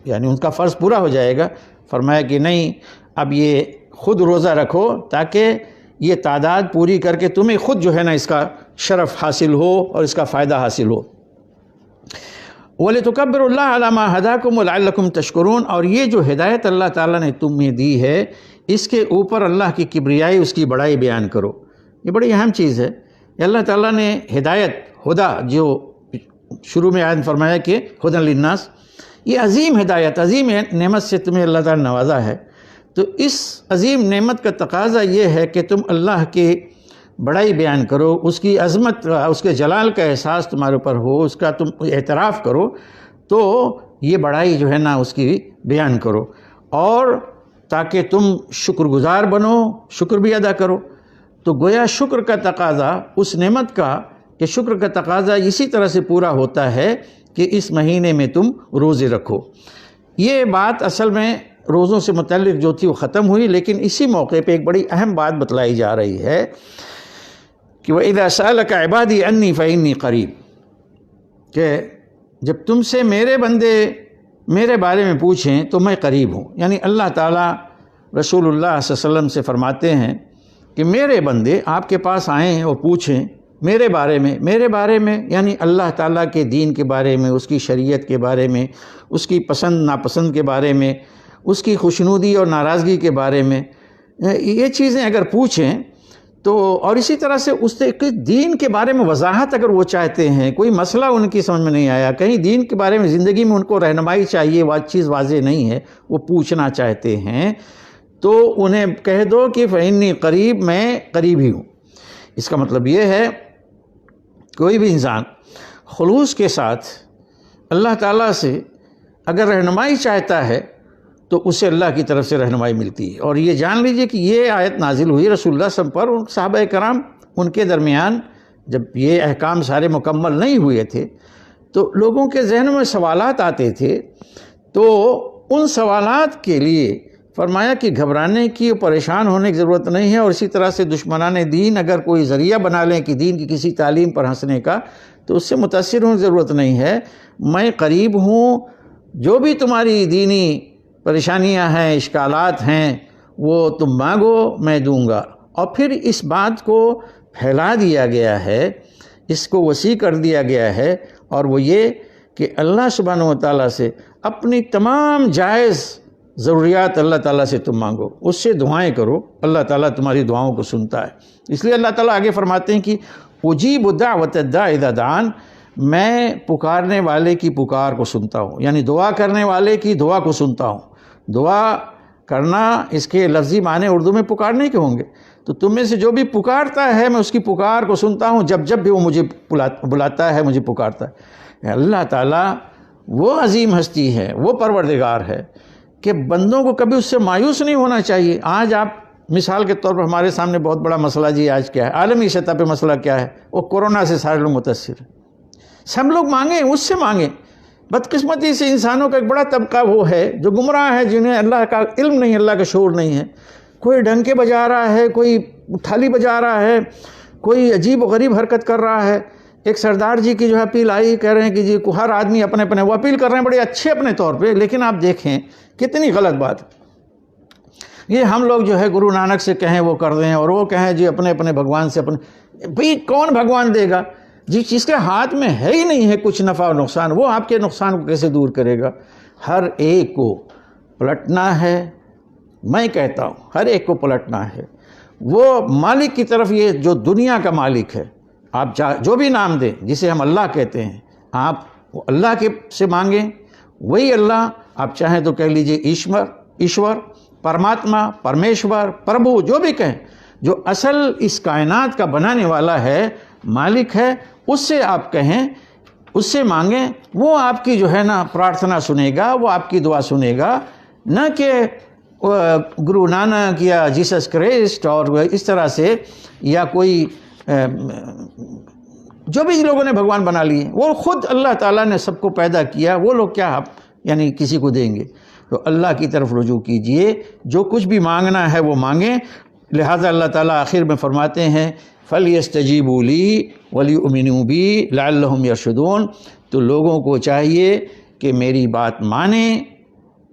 یعنی ان کا فرض پورا ہو جائے گا۔ فرمایا کہ نہیں، اب یہ خود روزہ رکھو تاکہ یہ تعداد پوری کر کے تمہیں خود جو ہے نا اس کا شرف حاصل ہو اور اس کا فائدہ حاصل ہو۔ وَلِتُكَبِّرُوا اللَّهَ عَلَى مَا هَدَاكُمْ وَلَعَلَّكُمْ تَشْكُرُونَ، اور یہ جو ہدایت اللہ تعالیٰ نے تمہیں دی ہے اس کے اوپر اللہ کی کبریائی، اس کی بڑائی بیان کرو۔ یہ بڑی اہم چیز ہے کہ اللہ تعالیٰ نے ہدایت، ہدا، جو شروع میں آیت فرمایا کہ ہدی للناس، یہ عظیم ہدایت، عظیم نعمت سے تمہیں اللہ تعالیٰ نے نوازا ہے۔ تو اس عظیم نعمت کا تقاضا یہ ہے کہ تم اللہ کی بڑائی بیان کرو، اس کی عظمت، اس کے جلال کا احساس تمہارے اوپر ہو، اس کا تم اعتراف کرو، تو یہ بڑائی جو ہے نا اس کی بیان کرو، اور تاکہ تم شکر گزار بنو، شکر بھی ادا کرو۔ تو گویا شکر کا تقاضا، اس نعمت کا کہ شکر کا تقاضا اسی طرح سے پورا ہوتا ہے کہ اس مہینے میں تم روزے رکھو۔ یہ بات اصل میں روزوں سے متعلق جو تھی وہ ختم ہوئی، لیکن اسی موقع پہ ایک بڑی اہم بات بتلائی جا رہی ہے کہ وَإِذَا سَأَلَكَ عِبَادِي عَنِّي فَإِنِّي قَرِيب، کہ جب تم سے میرے بندے میرے بارے میں پوچھیں تو میں قریب ہوں۔ یعنی اللہ تعالیٰ رسول اللہ صلی اللہ علیہ وسلم سے فرماتے ہیں کہ میرے بندے آپ کے پاس آئیں اور پوچھیں میرے بارے میں یعنی اللہ تعالیٰ کے دین کے بارے میں، اس کی شریعت کے بارے میں، اس کی پسند ناپسند کے بارے میں، اس کی خوشنودی اور ناراضگی کے بارے میں، یہ چیزیں اگر پوچھیں تو، اور اسی طرح سے اس کے دین کے بارے میں وضاحت اگر وہ چاہتے ہیں، کوئی مسئلہ ان کی سمجھ میں نہیں آیا، کہیں دین کے بارے میں زندگی میں ان کو رہنمائی چاہیے، وہ چیز واضح نہیں ہے، وہ پوچھنا چاہتے ہیں، تو انہیں کہہ دو کہ فإنی قریب، میں قریب ہی ہوں۔ اس کا مطلب یہ ہے کوئی بھی انسان خلوص کے ساتھ اللہ تعالیٰ سے اگر رہنمائی چاہتا ہے تو اسے اللہ کی طرف سے رہنمائی ملتی ہے۔ اور یہ جان لیجئے کہ یہ آیت نازل ہوئی رسول اللہ صلی اللہ علیہ وسلم پر، صحابہ کرام ان کے درمیان جب یہ احکام سارے مکمل نہیں ہوئے تھے تو لوگوں کے ذہنوں میں سوالات آتے تھے، تو ان سوالات کے لیے فرمایا کہ گھبرانے کی اور پریشان ہونے کی ضرورت نہیں ہے، اور اسی طرح سے دشمنان دین اگر کوئی ذریعہ بنا لیں کہ دین کی کسی تعلیم پر ہنسنے کا، تو اس سے متاثر ہونے کی ضرورت نہیں ہے۔ میں قریب ہوں، جو بھی تمہاری دینی پریشانیاں ہیں، اشکالات ہیں، وہ تم مانگو میں دوں گا، اور پھر اس بات کو پھیلا دیا گیا ہے، اس کو وسیع کر دیا گیا ہے، اور وہ یہ کہ اللہ سبحانہ و تعالیٰ سے اپنی تمام جائز ضروریات اللہ تعالیٰ سے تم مانگو، اس سے دعائیں کرو، اللہ تعالیٰ تمہاری دعاؤں کو سنتا ہے۔ اس لیے اللہ تعالیٰ آگے فرماتے ہیں کہ اجیب دعوت الداع اذا دعان، میں پکارنے والے کی پکار کو سنتا ہوں، یعنی دعا کرنے والے کی دعا کو سنتا ہوں۔ دعا کرنا اس کے لفظی معنی اردو میں پکارنے کے ہوں گے، تو تم میں سے جو بھی پکارتا ہے میں اس کی پکار کو سنتا ہوں، جب بھی وہ مجھے بلاتا ہے، مجھے پکارتا ہے۔ اللہ تعالیٰ وہ عظیم ہستی ہے، وہ پروردگار ہے کہ بندوں کو کبھی اس سے مایوس نہیں ہونا چاہیے۔ آج آپ مثال کے طور پر ہمارے سامنے بہت بڑا مسئلہ جی آج کیا ہے، عالمی سطح پہ مسئلہ کیا ہے؟ وہ کورونا سے سارے لوگ متاثر ہیں۔ سب لوگ مانگیں، اس سے مانگیں۔ بدقسمتی سے انسانوں کا ایک بڑا طبقہ وہ ہے جو گمراہ ہے، جنہیں اللہ کا علم نہیں، اللہ کا شعور نہیں ہے۔ کوئی ڈنکے بجا رہا ہے، کوئی تھالی بجا رہا ہے، کوئی عجیب و غریب حرکت کر رہا ہے۔ ایک سردار جی کی جو ہے اپیل آئی، کہہ رہے ہیں کہ جی ہر آدمی اپنے اپنے، وہ اپیل کر رہے ہیں بڑے اچھے اپنے طور پہ، لیکن آپ دیکھیں کتنی غلط بات۔ یہ ہم لوگ جو ہے گرو نانک سے کہیں وہ کر دیں، اور وہ کہیں جی اپنے اپنے بھگوان سے اپنے، بھئی کون بھگوان دے گا؟ جس چیز کے ہاتھ میں ہے ہی نہیں ہے کچھ نفع و نقصان، وہ آپ کے نقصان کو کیسے دور کرے گا؟ ہر ایک کو پلٹنا ہے، میں کہتا ہوں ہر ایک کو پلٹنا ہے۔ وہ مالک کی طرف، یہ جو دنیا کا مالک ہے، آپ جو بھی نام دیں جسے ہم اللہ کہتے ہیں، آپ اللہ کے سے مانگیں، وہی اللہ، آپ چاہیں تو کہہ لیجئے ایشور، پرماتما، پرمیشور، پربھو، جو بھی کہیں، جو اصل اس کائنات کا بنانے والا ہے، مالک ہے، اس سے آپ کہیں، اس سے مانگیں، وہ آپ کی جو ہے نا پرارتھنا سنے گا، وہ آپ کی دعا سنے گا، نہ کہ گرو نانک یا جیسس کرسٹ اور اس طرح سے، یا کوئی جو بھی لوگوں نے بھگوان بنا لیے، وہ خود اللہ تعالیٰ نے سب کو پیدا کیا، وہ لوگ کیا آپ یعنی کسی کو دیں گے؟ تو اللہ کی طرف رجوع کیجئے، جو کچھ بھی مانگنا ہے وہ مانگیں۔ لہٰذا اللہ تعالیٰ آخر میں فرماتے ہیں فَلْيَسْتَجِيبُوا لِي وَلْيُؤْمِنُوا بِي لَعَلَّهُمْ يَرْشُدُونَ، تو لوگوں کو چاہیے کہ میری بات مانیں،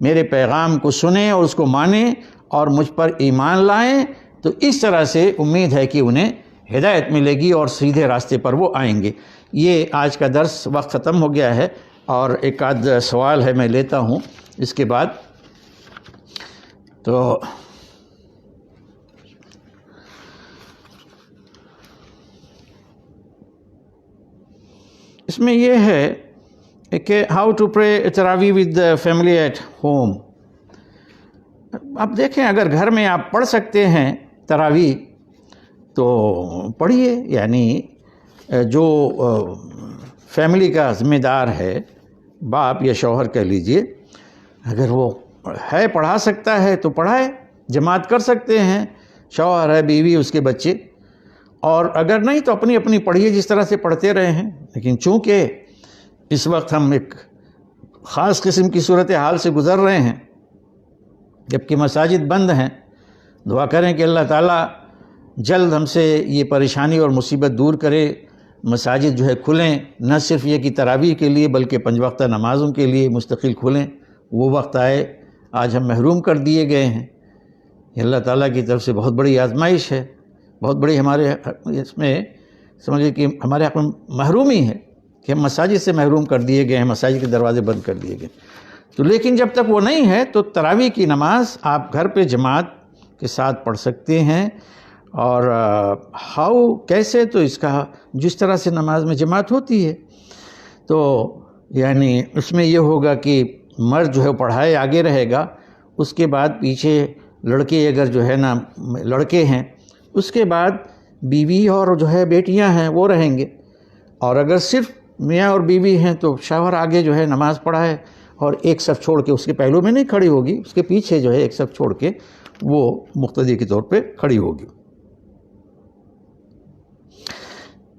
میرے پیغام کو سنیں اور اس کو مانیں اور مجھ پر ایمان لائیں، تو اس طرح سے امید ہے کہ انہیں ہدایت ملے گی اور سیدھے راستے پر وہ آئیں گے۔ یہ آج کا درس، وقت ختم ہو گیا ہے، اور ایک آدھ سوال ہے میں لیتا ہوں اس کے بعد۔ تو اس میں یہ ہے کہ ہاؤ ٹو پرے تراویح ود فیملی ایٹ ہوم۔ آپ دیکھیں، اگر گھر میں آپ پڑھ سکتے ہیں تراویح تو پڑھیے، یعنی جو فیملی کا ذمہ دار ہے، باپ یا شوہر کہہ لیجئے، اگر وہ ہے پڑھا سکتا ہے تو پڑھائے، جماعت کر سکتے ہیں، شوہر ہے، بیوی، اس کے بچے، اور اگر نہیں تو اپنی اپنی پڑھیے جس طرح سے پڑھتے رہے ہیں۔ لیکن چونکہ اس وقت ہم ایک خاص قسم کی صورتحال سے گزر رہے ہیں، جبکہ مساجد بند ہیں، دعا کریں کہ اللہ تعالیٰ جلد ہم سے یہ پریشانی اور مصیبت دور کرے، مساجد جو ہے کھلیں، نہ صرف یہ کہ تراویح کے لیے بلکہ 5 وقتہ نمازوں کے لیے مستقل کھلیں۔ وہ وقت آئے، آج ہم محروم کر دیے گئے ہیں، یہ اللہ تعالیٰ کی طرف سے بہت بڑی آزمائش ہے، بہت بڑی ہمارے اس میں سمجھے کہ ہمارے حق میں محرومی ہے کہ ہم مساجد سے محروم کر دیے گئے ہیں، مساجد کے دروازے بند کر دیے گئے۔ تو لیکن جب تک وہ نہیں ہے تو تراویح کی نماز آپ گھر پہ جماعت کے ساتھ پڑھ سکتے ہیں۔ اور کیسے؟ تو اس کا جس طرح سے نماز میں جماعت ہوتی ہے، تو یعنی اس میں یہ ہوگا کہ مرد جو ہے پڑھائے آگے رہے گا، اس کے بعد پیچھے لڑکے، اگر جو ہے نا لڑکے ہیں، اس کے بعد بیوی اور جو ہے بیٹیاں ہیں وہ رہیں گے، اور اگر صرف میاں اور بیوی ہیں تو شوہر آگے جو ہے نماز پڑھائے، اور ایک صف چھوڑ کے، اس کے پہلو میں نہیں کھڑی ہوگی، اس کے پیچھے جو ہے ایک صف چھوڑ کے وہ مقتدی کے طور پہ کھڑی ہوگی۔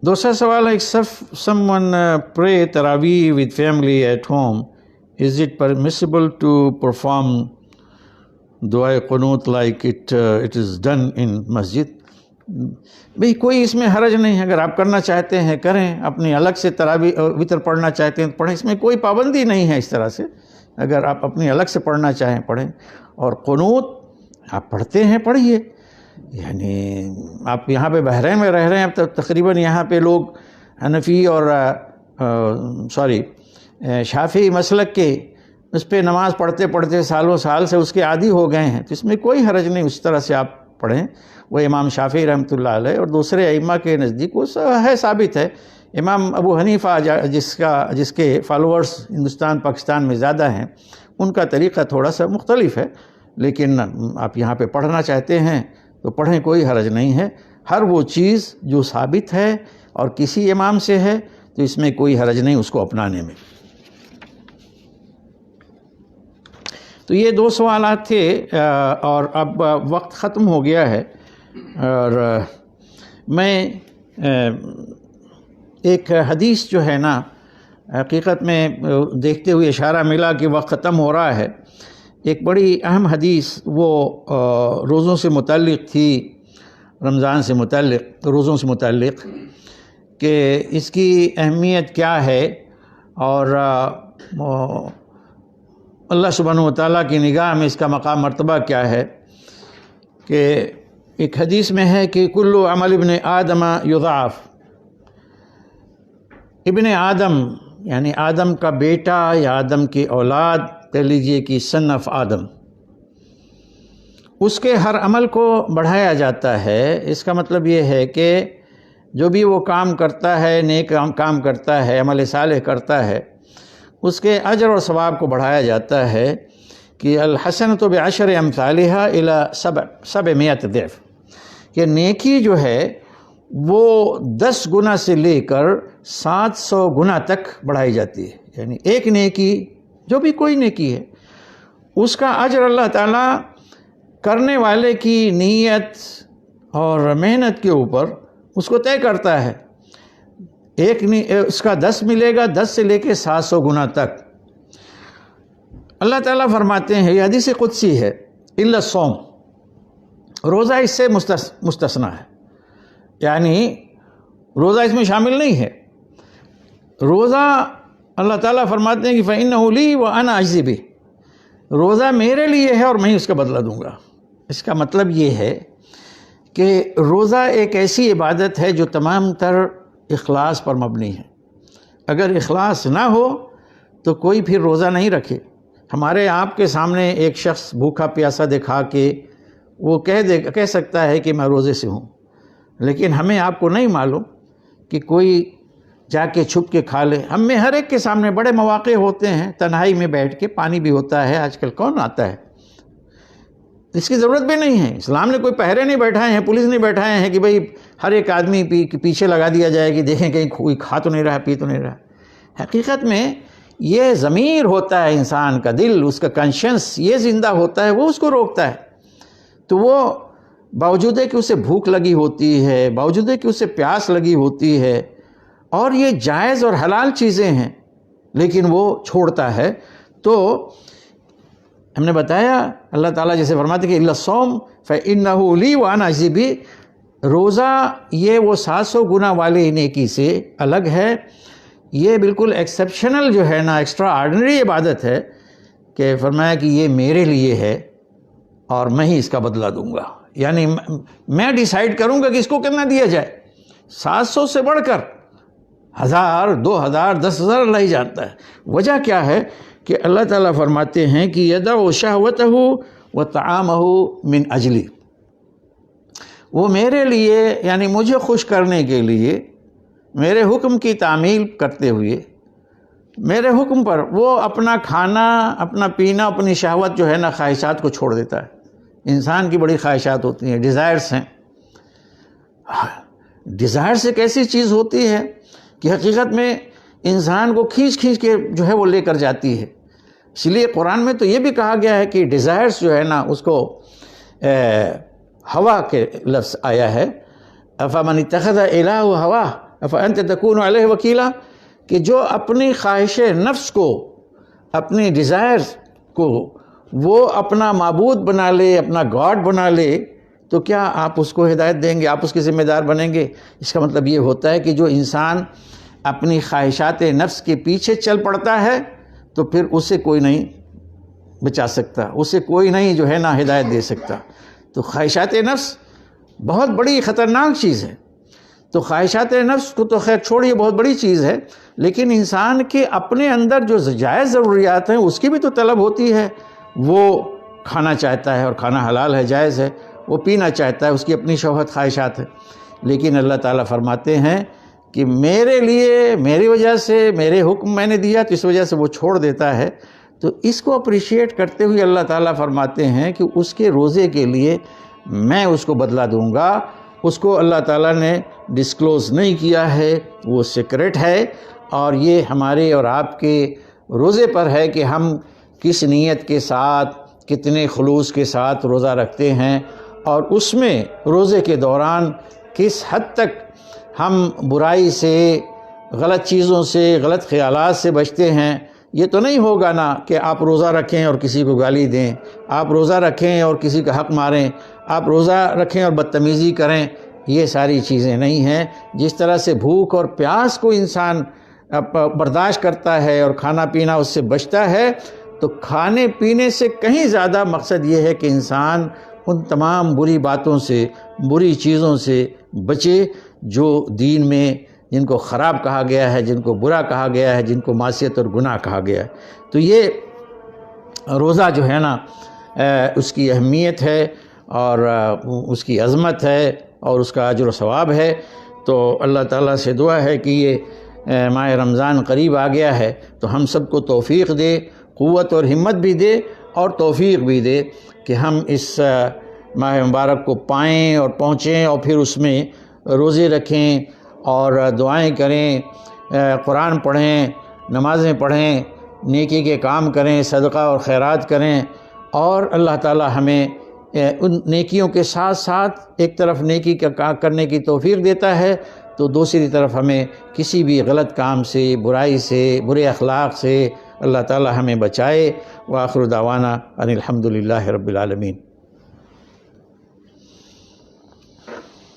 دوسرا سوال ہے، someone pray tarawih with family at home, is it permissible to perform dua qunut like it is done in masjid؟ بھئی کوئی اس میں حرج نہیں ہے، اگر آپ کرنا چاہتے ہیں کریں، اپنی الگ سے تراویح وتر پڑھنا چاہتے ہیں پڑھیں، اس میں کوئی پابندی نہیں ہے۔ اس طرح سے اگر آپ اپنی الگ سے پڑھنا چاہیں پڑھیں، اور قنوت آپ پڑھتے ہیں پڑھیے، یعنی آپ یہاں پہ بحرین میں رہ رہے ہیں، اب تو تقریباً یہاں پہ لوگ حنفی اور شافعی مسلک کے اس پہ نماز پڑھتے پڑھتے سالوں سال سے اس کے عادی ہو گئے ہیں، تو اس میں کوئی حرج نہیں اس طرح سے آپ پڑھیں. وہ امام شافعی رحمۃ اللہ علیہ اور دوسرے ائمہ کے نزدیک وہ ہے، ثابت ہے. امام ابو حنیفہ جس کے فالوورز ہندوستان پاکستان میں زیادہ ہیں، ان کا طریقہ تھوڑا سا مختلف ہے، لیکن آپ یہاں پہ پڑھنا چاہتے ہیں تو پڑھیں، کوئی حرج نہیں ہے. ہر وہ چیز جو ثابت ہے اور کسی امام سے ہے تو اس میں کوئی حرج نہیں اس کو اپنانے میں. تو یہ 2 سوالات تھے اور اب وقت ختم ہو گیا ہے، اور میں ایک حدیث جو ہے نا، حقیقت میں دیکھتے ہوئے اشارہ ملا کہ وقت ختم ہو رہا ہے. ایک بڑی اہم حدیث وہ روزوں سے متعلق تھی، رمضان سے متعلق، روزوں سے متعلق، کہ اس کی اہمیت کیا ہے اور اللہ سبحانہ و تعالیٰ کی نگاہ میں اس کا مقام مرتبہ کیا ہے. کہ ایک حدیث میں ہے کہ کل عمل ابن آدم یضاعف. ابن آدم یعنی آدم کا بیٹا یا آدم کی اولاد، کہہ لیجئے کہ سن آف آدم، اس کے ہر عمل کو بڑھایا جاتا ہے. اس کا مطلب یہ ہے کہ جو بھی وہ کام کرتا ہے، نیک کام کرتا ہے، عمل صالح کرتا ہے، اس کے اجر اور ثواب کو بڑھایا جاتا ہے. کہ الحسنۃ بعشر امثالها الی 700 ضعف، کہ نیکی جو ہے وہ 10 گنا سے لے کر 700 گنا تک بڑھائی جاتی ہے. یعنی ایک نیکی، جو بھی کوئی نیکی ہے، اس کا اجر اللہ تعالیٰ کرنے والے کی نیت اور محنت کے اوپر اس کو طے کرتا ہے. اس کا 10 ملے گا، 10 سے لے کے 700 گنا تک. اللہ تعالیٰ فرماتے ہیں، یہ حدیث قدسی ہے، الا الصوم، روزہ اس سے مستثنی ہے. یعنی روزہ اس میں شامل نہیں ہے. روزہ اللہ تعالیٰ فرماتے ہیں کہ فَإِنَّهُ لِي وَأَنَا أَجْزِي بِهِ، روزہ میرے لیے ہے اور میں ہی اس کا بدلہ دوں گا. اس کا مطلب یہ ہے کہ روزہ ایک ایسی عبادت ہے جو تمام تر اخلاص پر مبنی ہے. اگر اخلاص نہ ہو تو کوئی پھر روزہ نہیں رکھے. ہمارے آپ کے سامنے ایک شخص بھوکا پیاسا دکھا کے وہ کہہ سکتا ہے کہ میں روزے سے ہوں، لیکن ہمیں آپ کو نہیں معلوم کہ کوئی جا کے چھپ کے کھا لے. ہم میں ہر ایک کے سامنے بڑے مواقع ہوتے ہیں، تنہائی میں بیٹھ کے، پانی بھی ہوتا ہے، آج کل کون آتا ہے، اس کی ضرورت بھی نہیں ہے. اسلام نے کوئی پہرے نہیں بیٹھائے ہیں، پولیس نہیں بیٹھائے ہیں کہ بھئی ہر ایک آدمی پیچھے لگا دیا جائے کہ دیکھیں کہیں کوئی کھا تو نہیں رہا، پی تو نہیں رہا. حقیقت میں یہ ضمیر ہوتا ہے انسان کا، دل، اس کا کنشنس یہ زندہ ہوتا ہے، وہ اس کو روکتا ہے. تو وہ باوجود ہے کہ اسے بھوک لگی ہوتی ہے، باوجود ہے کہ اسے پیاس لگی ہوتی ہے، اور یہ جائز اور حلال چیزیں ہیں، لیکن وہ چھوڑتا ہے. تو ہم نے بتایا اللہ تعالیٰ جیسے فرماتے کہ الا الصوم فإنه لی وأنا أجزی بہ، روزہ یہ وہ 700 گنا والے نیکی سے الگ ہے. یہ بالکل ایکسیپشنل جو ہے نا، ایکسٹرا آرڈنری عبادت ہے کہ فرمایا کہ یہ میرے لیے ہے اور میں ہی اس کا بدلہ دوں گا. یعنی میں ڈیسائیڈ کروں گا کہ اس کو کتنا دیا جائے. 700 سے بڑھ کر 1000، 2000، 10,000 اللہ ہی جانتا ہے. وجہ کیا ہے کہ اللہ تعالیٰ فرماتے ہیں کہ یدع شہوتہ وطعامہ من اجلی، وہ میرے لیے یعنی مجھے خوش کرنے کے لیے میرے حکم کی تعمیل کرتے ہوئے، میرے حکم پر وہ اپنا کھانا، اپنا پینا، اپنی شہوت جو ہے نا، خواہشات کو چھوڑ دیتا ہے. انسان کی بڑی خواہشات ہوتی ہیں، ڈیزائرز ہیں. ڈیزائرز ایک ایسی چیز ہوتی ہے کہ حقیقت میں انسان کو کھینچ کے جو ہے وہ لے کر جاتی ہے. اس لیے قرآن میں تو یہ بھی کہا گیا ہے کہ ڈیزائرز جو ہے نا، اس کو ہوا کے لفظ آیا ہے، افمن اتخذ الہ ہوا افانت تکون علیہ وکیلا، کہ جو اپنی خواہش نفس کو، اپنی ڈیزائرز کو وہ اپنا معبود بنا لے، اپنا گاڈ بنا لے، تو کیا آپ اس کو ہدایت دیں گے؟ آپ اس کے ذمہ دار بنیں گے؟ اس کا مطلب یہ ہوتا ہے کہ جو انسان اپنی خواہشات نفس کے پیچھے چل پڑتا ہے تو پھر اسے کوئی نہیں بچا سکتا، اسے کوئی نہیں جو ہے نا ہدایت دے سکتا. تو خواہشات نفس بہت بڑی خطرناک چیز ہے۔ تو خواہشات نفس کو تو خیر چھوڑیے، بہت بڑی چیز ہے، لیکن انسان کے اپنے اندر جو جائز ضروریات ہیں اس کی بھی تو طلب ہوتی ہے۔ وہ کھانا چاہتا ہے اور کھانا حلال ہے، جائز ہے، وہ پینا چاہتا ہے، اس کی اپنی شہوت خواہشات ہے، لیکن اللہ تعالیٰ فرماتے ہیں کہ میرے لیے، میری وجہ سے، میرے حکم میں نے دیا تو اس وجہ سے وہ چھوڑ دیتا ہے۔ تو اس کو اپریشیٹ کرتے ہوئے اللہ تعالیٰ فرماتے ہیں کہ اس کے روزے کے لیے میں اس کو بدلہ دوں گا۔ اس کو اللہ تعالیٰ نے ڈسکلوز نہیں کیا ہے، وہ سیکرٹ ہے، اور یہ ہمارے اور آپ کے روزے پر ہے کہ ہم کس نیت کے ساتھ، کتنے خلوص کے ساتھ روزہ رکھتے ہیں، اور اس میں روزے کے دوران کس حد تک ہم برائی سے، غلط چیزوں سے، غلط خیالات سے بچتے ہیں۔ یہ تو نہیں ہوگا نا کہ آپ روزہ رکھیں اور کسی کو گالی دیں، آپ روزہ رکھیں اور کسی کا حق ماریں، آپ روزہ رکھیں اور بدتمیزی کریں، یہ ساری چیزیں نہیں ہیں۔ جس طرح سے بھوک اور پیاس کو انسان برداشت کرتا ہے اور کھانا پینا اس سے بچتا ہے، تو کھانے پینے سے کہیں زیادہ مقصد یہ ہے کہ انسان ان تمام بری باتوں سے، بری چیزوں سے بچے جو دین میں، جن کو خراب کہا گیا ہے، جن کو برا کہا گیا ہے، جن کو معصیت اور گناہ کہا گیا ہے۔ تو یہ روزہ جو ہے نا، اس کی اہمیت ہے اور اس کی عظمت ہے اور اس کا اجر و ثواب ہے۔ تو اللہ تعالیٰ سے دعا ہے کہ یہ ماہ رمضان قریب آ گیا ہے، تو ہم سب کو توفیق دے، قوت اور ہمت بھی دے اور توفیق بھی دے کہ ہم اس ماہ مبارک کو پائیں اور پہنچیں، اور پھر اس میں روزے رکھیں اور دعائیں کریں، قرآن پڑھیں، نمازیں پڑھیں، نیکی کے کام کریں، صدقہ اور خیرات کریں، اور اللہ تعالی ہمیں ان نیکیوں کے ساتھ ساتھ ایک طرف نیکی کا کرنے کی توفیق دیتا ہے، تو دوسری طرف ہمیں کسی بھی غلط کام سے، برائی سے، برے اخلاق سے اللہ تعالی ہمیں بچائے۔ وآخر دعوانا ان الحمد للہ رب العالمین۔